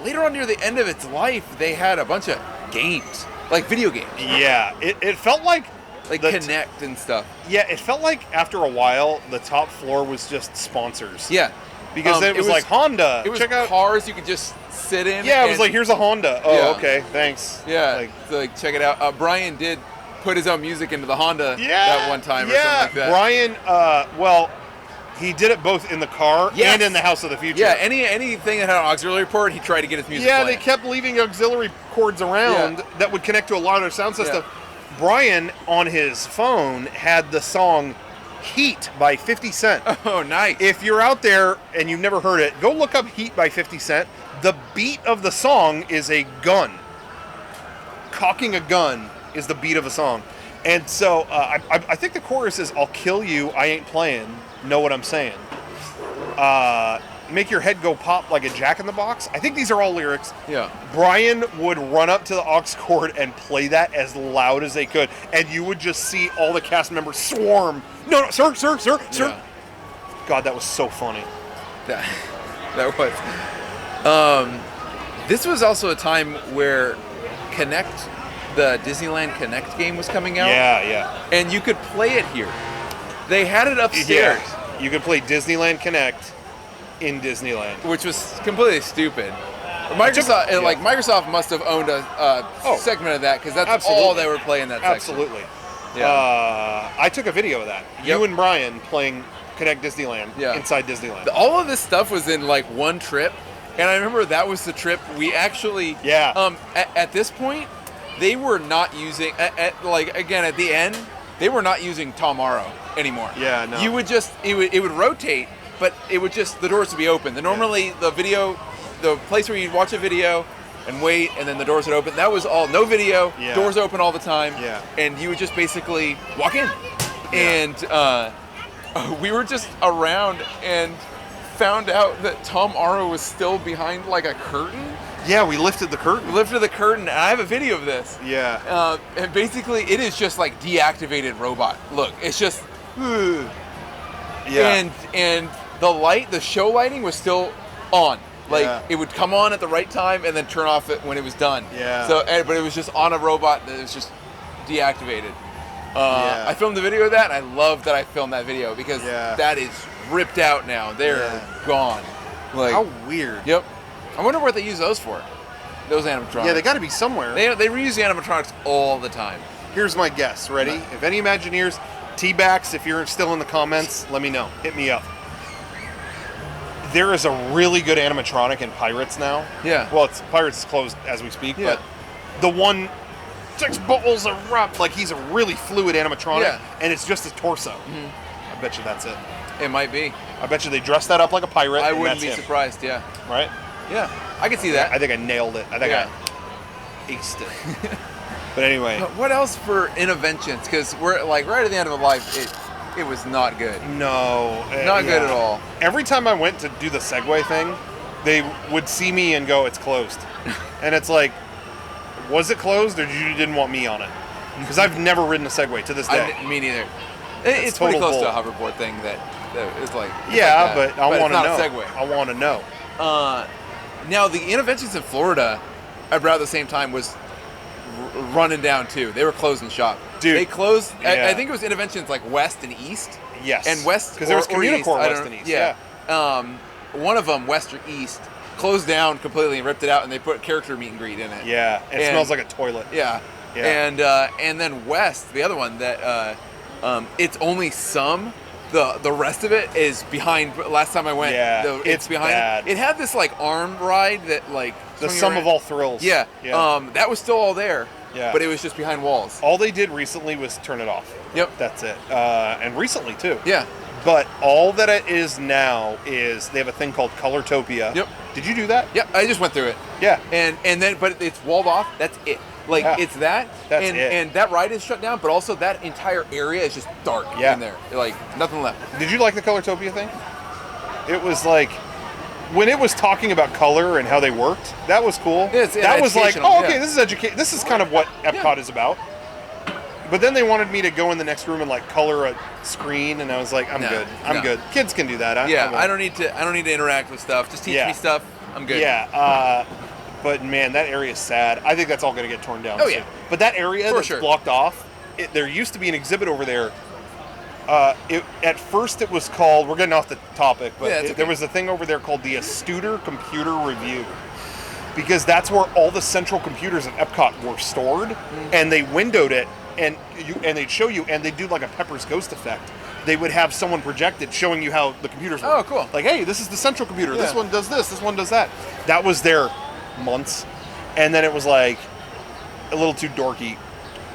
Later on, near the end of its life, they had a bunch of games, like video games. Yeah. It felt like Connect and stuff. Yeah, it felt like after a while, the top floor was just sponsors. Yeah. Because it was like Honda. It was check out cars you could just sit in. Yeah, it was like, here's a Honda. Oh, okay, thanks. Yeah, check it out. Brian did put his own music into the Honda that one time or something like that. Brian, He did it both in the car and in the House of the Future. Yeah, anything that had an auxiliary port, he tried to get his music playing. They kept leaving auxiliary cords around that would connect to a lot of their sound system. Yeah. Brian, on his phone, had the song Heat by 50 Cent. Oh, nice. If you're out there and you've never heard it, go look up Heat by 50 Cent. The beat of the song is a gun. Cocking a gun is the beat of a song. And so I think the chorus is, I'll kill you, I ain't playing, know what I'm saying. Make your head go pop like a jack-in-the-box. I think these are all lyrics. Yeah. Brian would run up to the aux cord and play that as loud as they could. And you would just see all the cast members swarm. No, sir. Yeah. God, that was so funny. That was. This was also a time where the Disneyland Connect game was coming out. Yeah. And you could play it here. They had it upstairs. Yeah. You could play Disneyland Connect in Disneyland, which was completely stupid. Microsoft must have owned a segment of that, because that's all they were playing that section. Absolutely. Yeah. I took a video of that. Yep. You and Brian playing Connect Disneyland inside Disneyland. All of this stuff was in like one trip, and I remember that was the trip we actually. Yeah. At this point, they were not using at the end, they were not using Tom Morrow anymore. Yeah, no. You would just it would rotate, but it would just, the doors would be open. Normally the place where you'd watch a video and wait, and then the doors would open. That was all, no video, doors open all the time, and you would just basically walk in. And we were just around and found out that Tom Morrow was still behind like a curtain. Yeah, we lifted the curtain. And I have a video of this. Yeah. And basically, it is just like deactivated robot. Look, it's just. Yeah. And the show lighting was still on. It would come on at the right time and then turn off when it was done. Yeah. But it was just on a robot that was just deactivated. I filmed the video of that, and I love that I filmed that video, because that is ripped out now. They're gone. How weird. Yep. I wonder what they use those for. Those animatronics. Yeah, they got to be somewhere. They reuse the animatronics all the time. Here's my guess. Ready? If any Imagineers, T-backs, if you're still in the comments, let me know. Hit me up. There is a really good animatronic in Pirates now. Yeah. Well, Pirates is closed as we speak, but the one, six balls of rough, like he's a really fluid animatronic, and it's just his torso. Mm-hmm. I bet you that's it. It might be. I bet you they dressed that up like a pirate. I wouldn't be surprised, Right? Yeah, I can see that. I think I nailed it. I think I aced it. But anyway. What else for Innoventions? Because we're like right at the end of the life, it was not good. No. Not good at all. Every time I went to do the Segway thing, they would see me and go, it's closed. And it's like, was it closed, or you didn't want me on it? Because I've never ridden a Segway to this day. Me neither. It's pretty close to a hoverboard thing that is like. But I want to know. Segway. I want to know. Now, the Innoventions in Florida, about the same time, was running down too. They were closing shop. Dude. They closed, I think it was Innoventions like West and East. Yes. And West, because there was Communicore East, West and East. One of them, West or East, closed down completely and ripped it out, and they put character meet and greet in it. Yeah. It smells like a toilet. Yeah. And then West, the other one that it's only some. The rest of it is behind. Last time I went, it's behind. Bad. It had this like arm ride that like the sum of all thrills. Yeah. That was still all there. Yeah. But it was just behind walls. All they did recently was turn it off. Yep. That's it. And recently too. Yeah. But all that it is now is they have a thing called Colortopia. Yep. Did you do that? Yep. I just went through it. Yeah. And then but it's walled off. That's it. Like it's that. That's and, it. And that ride is shut down, but also that entire area is just dark in there. Like nothing left. Did you like the Colortopia thing? It was like when it was talking about color and how they worked, that was cool. Yeah, that was like, this is education. This is kind of what Epcot is about. But then they wanted me to go in the next room and like color a screen, and I was like, I'm good. I'm good. Kids can do that. I don't need to interact with stuff. Just teach me stuff. I'm good. Yeah. But man, that area is sad. I think that's all going to get torn down. Oh yeah. But that area that's blocked off, there used to be an exhibit over there. At first it was called, we're getting off the topic, but there was a thing over there called the Astuter Computer Review. Because that's where all the central computers at Epcot were stored, and they windowed it, and they'd show you, and they'd do like a Pepper's Ghost effect. they would have someone projected showing you how the computers work. Oh, cool. Like, hey, this is the central computer. This one does this one does that. That was their months. And then it was like a little too dorky.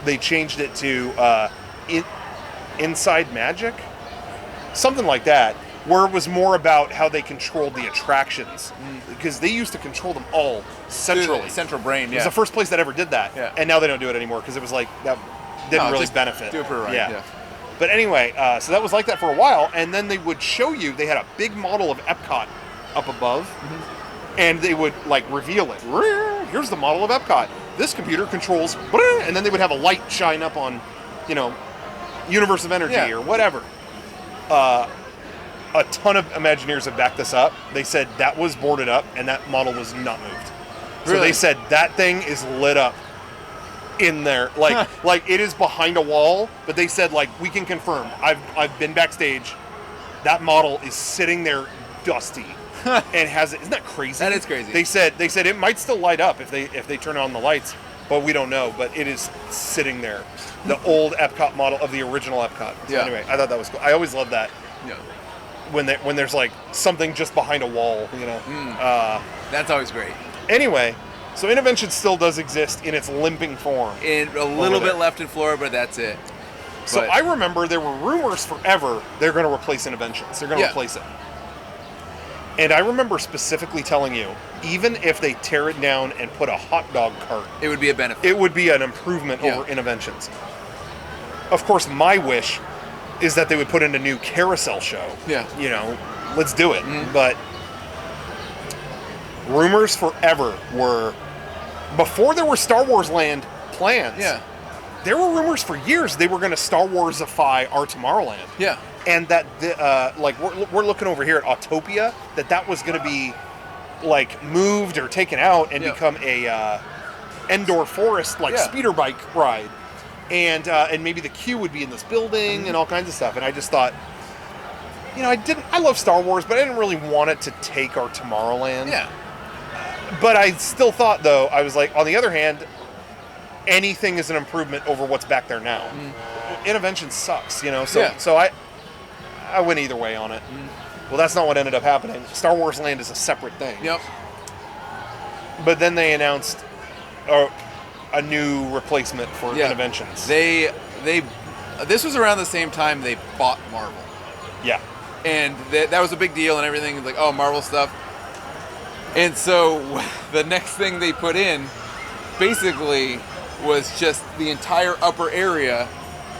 They changed it to Inside Magic, something like that, where it was more about how they controlled the attractions, because they used to control them all centrally. Central brain, It was the first place that ever did that, and now they don't do it anymore because it was like that didn't really benefit. Do it for right. Yeah. But anyway, so that was like that for a while, and then they would show you. They had a big model of Epcot up above, and they would like reveal it. Here's the model of Epcot. This computer controls, and then they would have a light shine up on, Universe of Energy or whatever. A ton of Imagineers have backed this up. They said that was boarded up and that model was not moved. So they said that thing is lit up in there, like it is behind a wall. But they said like we can confirm. I've been backstage. That model is sitting there dusty and has it. Isn't that crazy? That is crazy. They said it might still light up if they turn on the lights, but we don't know. But it is sitting there. The old Epcot model of the original Epcot. So anyway, I thought that was cool. I always love that. Yeah. When there's like something just behind a wall, That's always great. Anyway, so Innoventions still does exist in its limping form. And a little bit left in Florida, but that's it. So I remember there were rumors forever they're going to replace Innoventions. They're going to replace it. And I remember specifically telling you, even if they tear it down and put a hot dog cart, it would be a benefit. It would be an improvement over Innoventions. Of course, my wish is that they would put in a new carousel show. Yeah. Let's do it. But rumors forever were, before there were Star Wars Land plans, there were rumors for years they were going to Star Warsify our Tomorrowland. Yeah. And that, we're looking over here at Autopia, that was going to be, like, moved or taken out and become a Endor Forest, speeder bike ride. And maybe the queue would be in this building and all kinds of stuff. And I just thought, I love Star Wars, but I didn't really want it to take our Tomorrowland. Yeah. But I still thought, though, I was like, on the other hand, anything is an improvement over what's back there now. Innovention sucks, so I went either way on it. Well, that's not what ended up happening. Star Wars Land is a separate thing. Yep. But then they announced a new replacement for Innoventions. This was around the same time they bought Marvel. Yeah. And that was a big deal and everything. Like, oh, Marvel stuff. And so the next thing they put in basically was just the entire upper area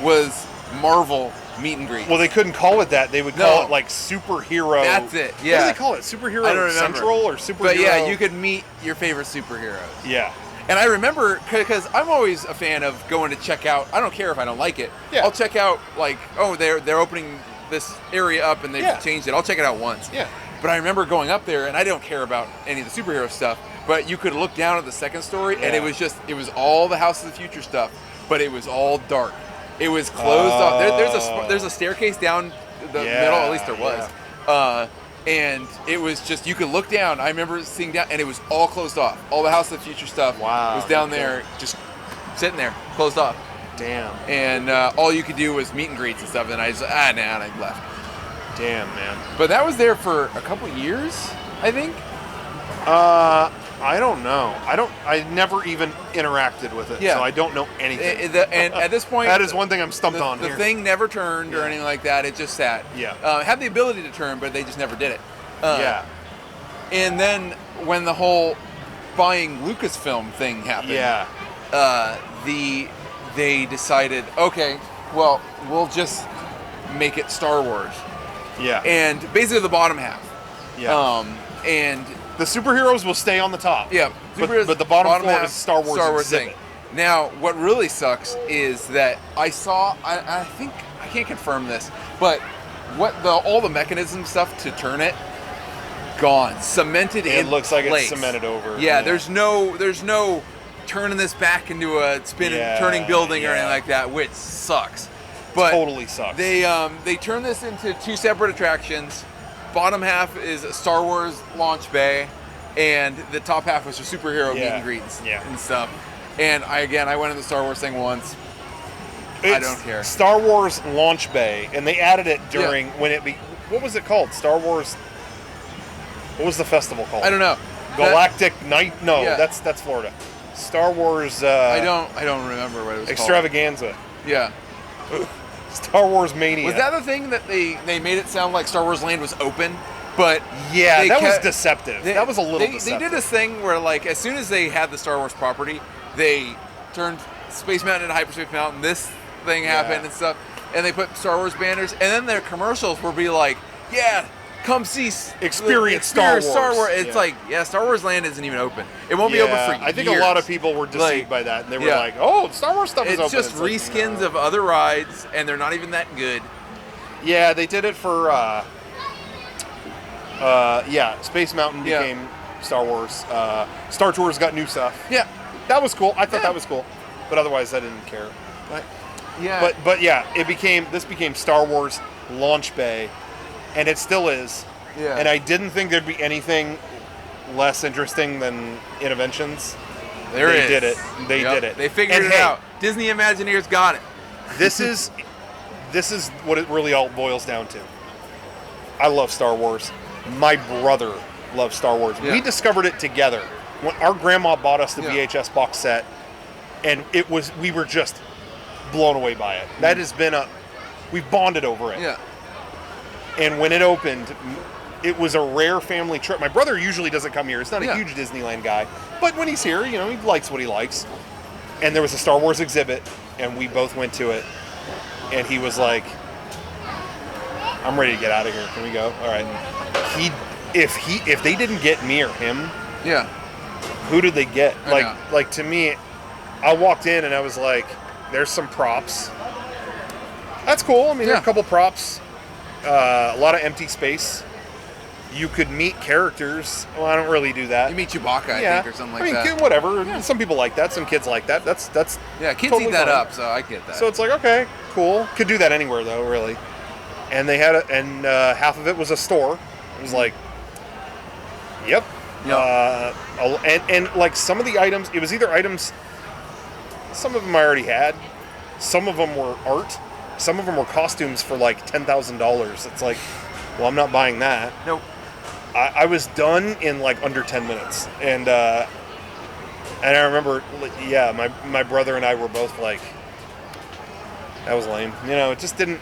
was Marvel meet and greet. Well, they couldn't call it that. They would call it like superhero. That's it. Yeah. What do they call it? Superhero Central or superhero? But yeah, you could meet your favorite superheroes. Yeah. And I remember, because I'm always a fan of going to check out. I don't care if I don't like it. Yeah. I'll check out, like, oh, they're opening this area up and they've changed it. I'll check it out once. Yeah. But I remember going up there, and I don't care about any of the superhero stuff, but you could look down at the second story, and it was all the House of the Future stuff, but it was all dark. It was closed off. There's a staircase down the middle, at least there was. Yeah. And it was just, you could look down. I remember seeing down, and it was all closed off. All the House of the Future stuff was down there, just sitting there, closed off. Damn. And all you could do was meet and greets and stuff, and I just, and I left. Damn, man. But that was there for a couple years, I think. I don't know. I never even interacted with it, so I don't know anything. And at this point, that is one thing I'm stumped on here. The thing never turned or anything like that. It just sat. Yeah. Had the ability to turn, but they just never did it. Yeah. And then when the whole buying Lucasfilm thing happened, they decided, okay, well, we'll just make it Star Wars. Yeah. And basically the bottom half. Yeah. And the superheroes will stay on the top. Yeah. But the bottom floor is Star Wars exhibit. Thing. Now, what really sucks is that I saw, I think, I can't confirm this, but all the mechanism stuff to turn it, gone. Cemented in place. It looks like it's cemented over. Yeah, there's no turning this back into a turning building or anything like that, which sucks. But totally sucks. They turned this into two separate attractions. Bottom half is a Star Wars launch bay, and the top half was a superhero meet and greets and stuff. And I went in the Star Wars thing once. I don't care. Star Wars Launch Bay, and they added it during when it what was it called? Star Wars. What was the festival called? I don't know. Galactic Night? No, that's Florida. Star Wars. I don't remember what it was Extravaganza. called. Yeah. Star Wars Mania. Was that the thing that they made it sound like Star Wars Land was open? But yeah, that was deceptive. That was a little deceptive. They did this thing where, like, as soon as they had the Star Wars property, they turned Space Mountain into Hyperspace Mountain. This thing happened and stuff, and they put Star Wars banners, and then their commercials will be like, "Yeah, come see, experience Star Wars." It's like, Star Wars Land isn't even open. It won't be open for years. I think a lot of people were deceived by that, and they were like, "Oh, Star Wars stuff is open." It's just reskins of other rides, and they're not even that good. Yeah, they did it for. Space Mountain became Star Wars. Star Tours got new stuff. Yeah, that was cool. I thought that was cool, but otherwise I didn't care. But this became Star Wars Launch Bay, and it still is. Yeah. And I didn't think there'd be anything less interesting than Innoventions. They did it. They did it. They figured it out. Disney Imagineers got it. This is what it really all boils down to. I love Star Wars. My brother loves Star Wars. Yeah. We discovered it together. When our grandma bought us the VHS box set, and we were just blown away by it. That has been we've bonded over it. Yeah. And when it opened, it was a rare family trip. My brother usually doesn't come here. He's not a huge Disneyland guy, but when he's here, he likes what he likes. And there was a Star Wars exhibit, and we both went to it. And he was like, "I'm ready to get out of here. Can we go?" All right. If they didn't get me or him, who did they get? Like to me, I walked in and I was like, "There's some props. That's cool. I mean, there are a couple props, a lot of empty space. You could meet characters. Well, I don't really do that. You meet Chewbacca, I think, or something like that. I mean, whatever. Yeah. Some people like that. Some kids like that. That's kids totally eat that fine. up, so I get that. So it's like, okay, cool. Could do that anywhere though, really. And they had half of it was a store. It was like, yep. And like some of the items, it was either items. Some of them I already had. Some of them were art. Some of them were costumes for like $10,000. It's like, well, I'm not buying that. Nope. I was done in like under 10 minutes, and I remember, my brother and I were both like, that was lame. It just didn't.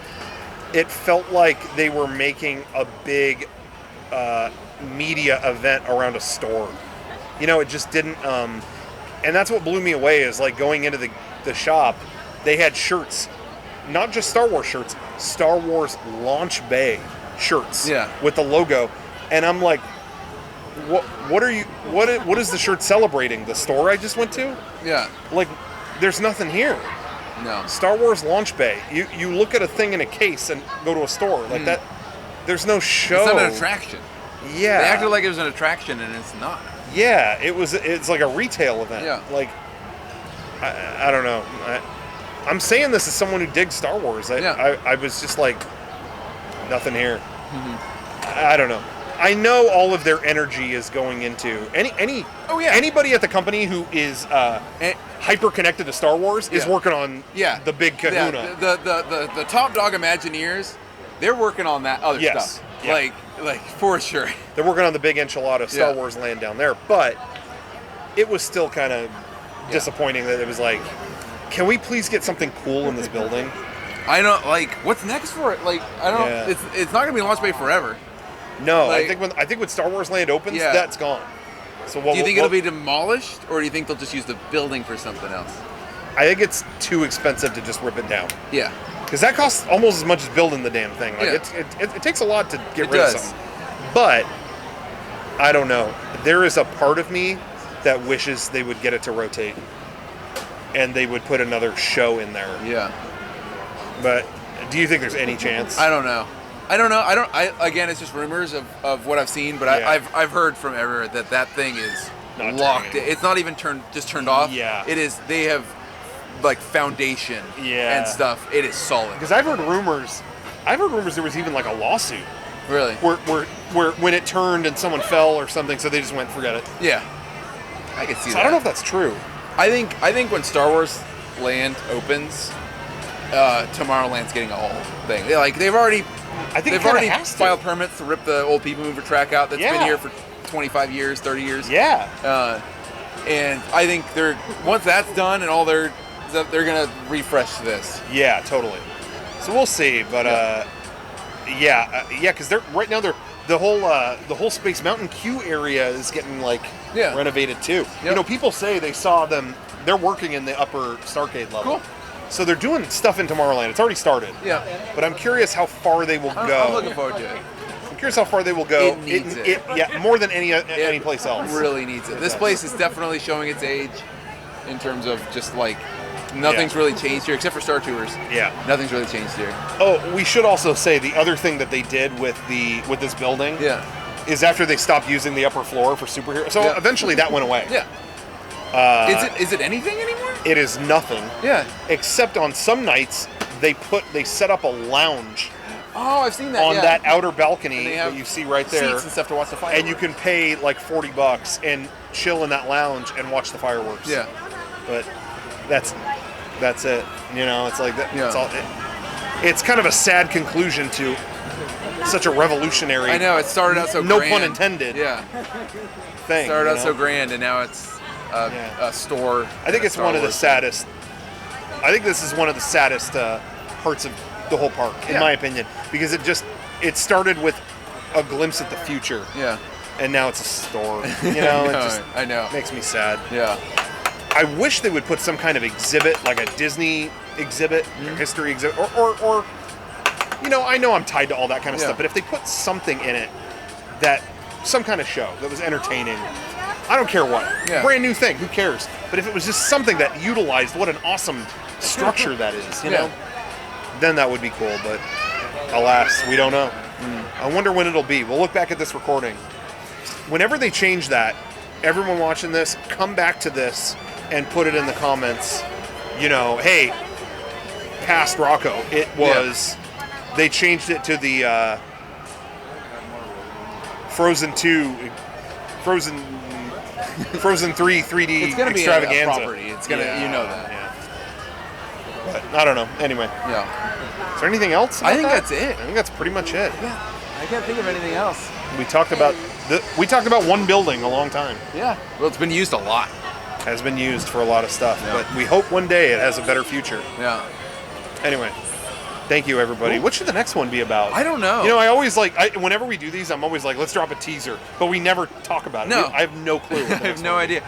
It felt like they were making a big media event around a store. It just didn't. And that's what blew me away is like going into the shop, they had shirts, not just Star Wars shirts, Star Wars Launch Bay shirts with the logo. And I'm like, what is the shirt celebrating? The store I just went to? Yeah. Like, there's nothing here. No. Star Wars Launch Bay. You look at a thing in a case and go to a store. Like that, there's no show. It's not an attraction. Yeah. They acted like it was an attraction and it's not. Yeah, it's like a retail event. Yeah. Like, I don't know. I'm saying this as someone who digs Star Wars. I was just like, nothing here. Mm-hmm. I don't know. I know all of their energy is going into anybody at the company who is hyper connected to Star Wars is working on the big kahuna. The top dog Imagineers, they're working on that other stuff. Yeah. Like for sure. They're working on the big enchilada Star Wars land down there, but it was still kind of disappointing that it was like, can we please get something cool in this building? I don't what's next for it. Like I don't. Yeah. It's not gonna be Launch Bay forever. No, I think when Star Wars Land opens, that's gone. So do you think it'll be demolished, or do you think they'll just use the building for something else? I think it's too expensive to just rip it down. Yeah. Because that costs almost as much as building the damn thing. Like it takes a lot to get rid of something. But I don't know. There is a part of me that wishes they would get it to rotate, and they would put another show in there. Yeah. But do you think there's any chance? I don't know. Again, it's just rumors of what I've seen, but I've heard from everywhere that thing is not locked. It's not even turned off. Yeah. It is. They have like foundation and stuff. It is solid. Because I've heard rumors there was even like a lawsuit. Really? Where when it turned and someone fell or something, so they just went, forget it. Yeah. I can see that. I don't know if that's true. I think when Star Wars Land opens, Tomorrowland's getting a whole thing. They've already, I think they've already filed permits to rip the old People Mover track out that's been here for 25 years, 30 years. Yeah. And I think once that's done and all they're gonna refresh this. Yeah, totally. So we'll see, but because right now the whole Space Mountain queue area is getting renovated too. Yep. You know, people say they saw them. They're working in the upper Starcade level. Cool. So they're doing stuff in Tomorrowland. It's already started. Yeah. But I'm curious how far they will go. I'm looking forward to it. I'm curious how far they will go. It needs it. Yeah, more than any place else. Really needs it. This place is definitely showing its age in terms of just nothing's really changed here except for Star Tours. Yeah. Nothing's really changed here. Oh, we should also say the other thing that they did with this building is after they stopped using the upper floor for superheroes. So eventually that went away. Yeah. Is it anything anymore? It is nothing. Yeah. Except on some nights they set up a lounge. Oh, I've seen that. On that outer balcony that you see right there. Seats and stuff to watch the fireworks. And you can pay $40 and chill in that lounge and watch the fireworks. Yeah. But that's it. You know, it's like that. Yeah. It's all. It's kind of a sad conclusion to such a revolutionary. I know, it started out so no grand. pun intended. Yeah. Thing. It started out so grand, and now it's a store. I think it's one of the saddest. I think this is one of the saddest parts of the whole park, in my opinion, because it started with a glimpse at the future. Yeah. And now it's a store. You know, I know. It makes me sad. Yeah. I wish they would put some kind of exhibit, like a Disney exhibit, history exhibit, or I know I'm tied to all that kind of stuff, but if they put something in it some kind of show that was entertaining, I don't care what. Yeah. Brand new thing, who cares? But if it was just something that utilized what an awesome structure that is, you know, then that would be cool. But alas, we don't know. I wonder when it'll be. We'll look back at this recording. Whenever they change that, everyone watching this, come back to this and put it in the comments. You know, hey, past Rocco, it was, they changed it to the Frozen 2, Frozen 3 3D it's gonna extravaganza. Be a property. It's gonna, you know that. Yeah. But I don't know. Anyway. Yeah. Is there anything else? I think that's it. I think that's pretty much it. Yeah. I can't think of anything else. We talked about one building a long time. Yeah. Well, it's been used a lot. Has been used for a lot of stuff, but we hope one day it has a better future. Yeah. Anyway, thank you, everybody. Ooh. What should the next one be about? I don't know. You know, I always whenever we do these, I'm always like, let's drop a teaser, but we never talk about it. No. I have no clue. I have no idea.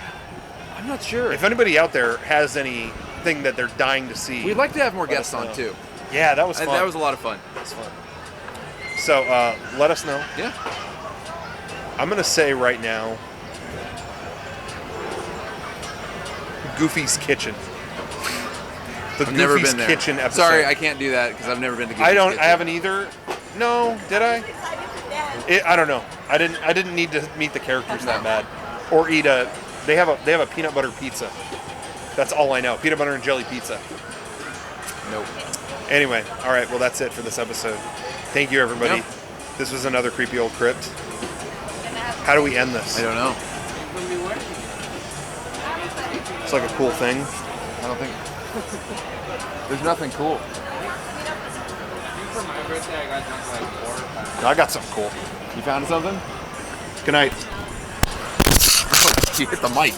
I'm not sure. If anybody out there has anything that they're dying to see, we'd like to have more guests on too. Yeah, that was fun. That was a lot of fun. That was fun. So let us know. Yeah. I'm gonna say right now, Goofy's Kitchen. The I've never Goofy's been there. Kitchen episode. Sorry, I can't do that because I've never been to Goofy's Kitchen. I haven't either. No, did I? I don't know. I didn't need to meet the characters that bad, or eat a. They have a peanut butter pizza. That's all I know. Peanut butter and jelly pizza. Nope. Anyway, all right. Well, that's it for this episode. Thank you, everybody. Yep. This was another creepy old crypt. How do we end this? I don't know. It's like a cool thing. I don't think. There's nothing cool. I got something cool. You found something? Good night. You hit the mic.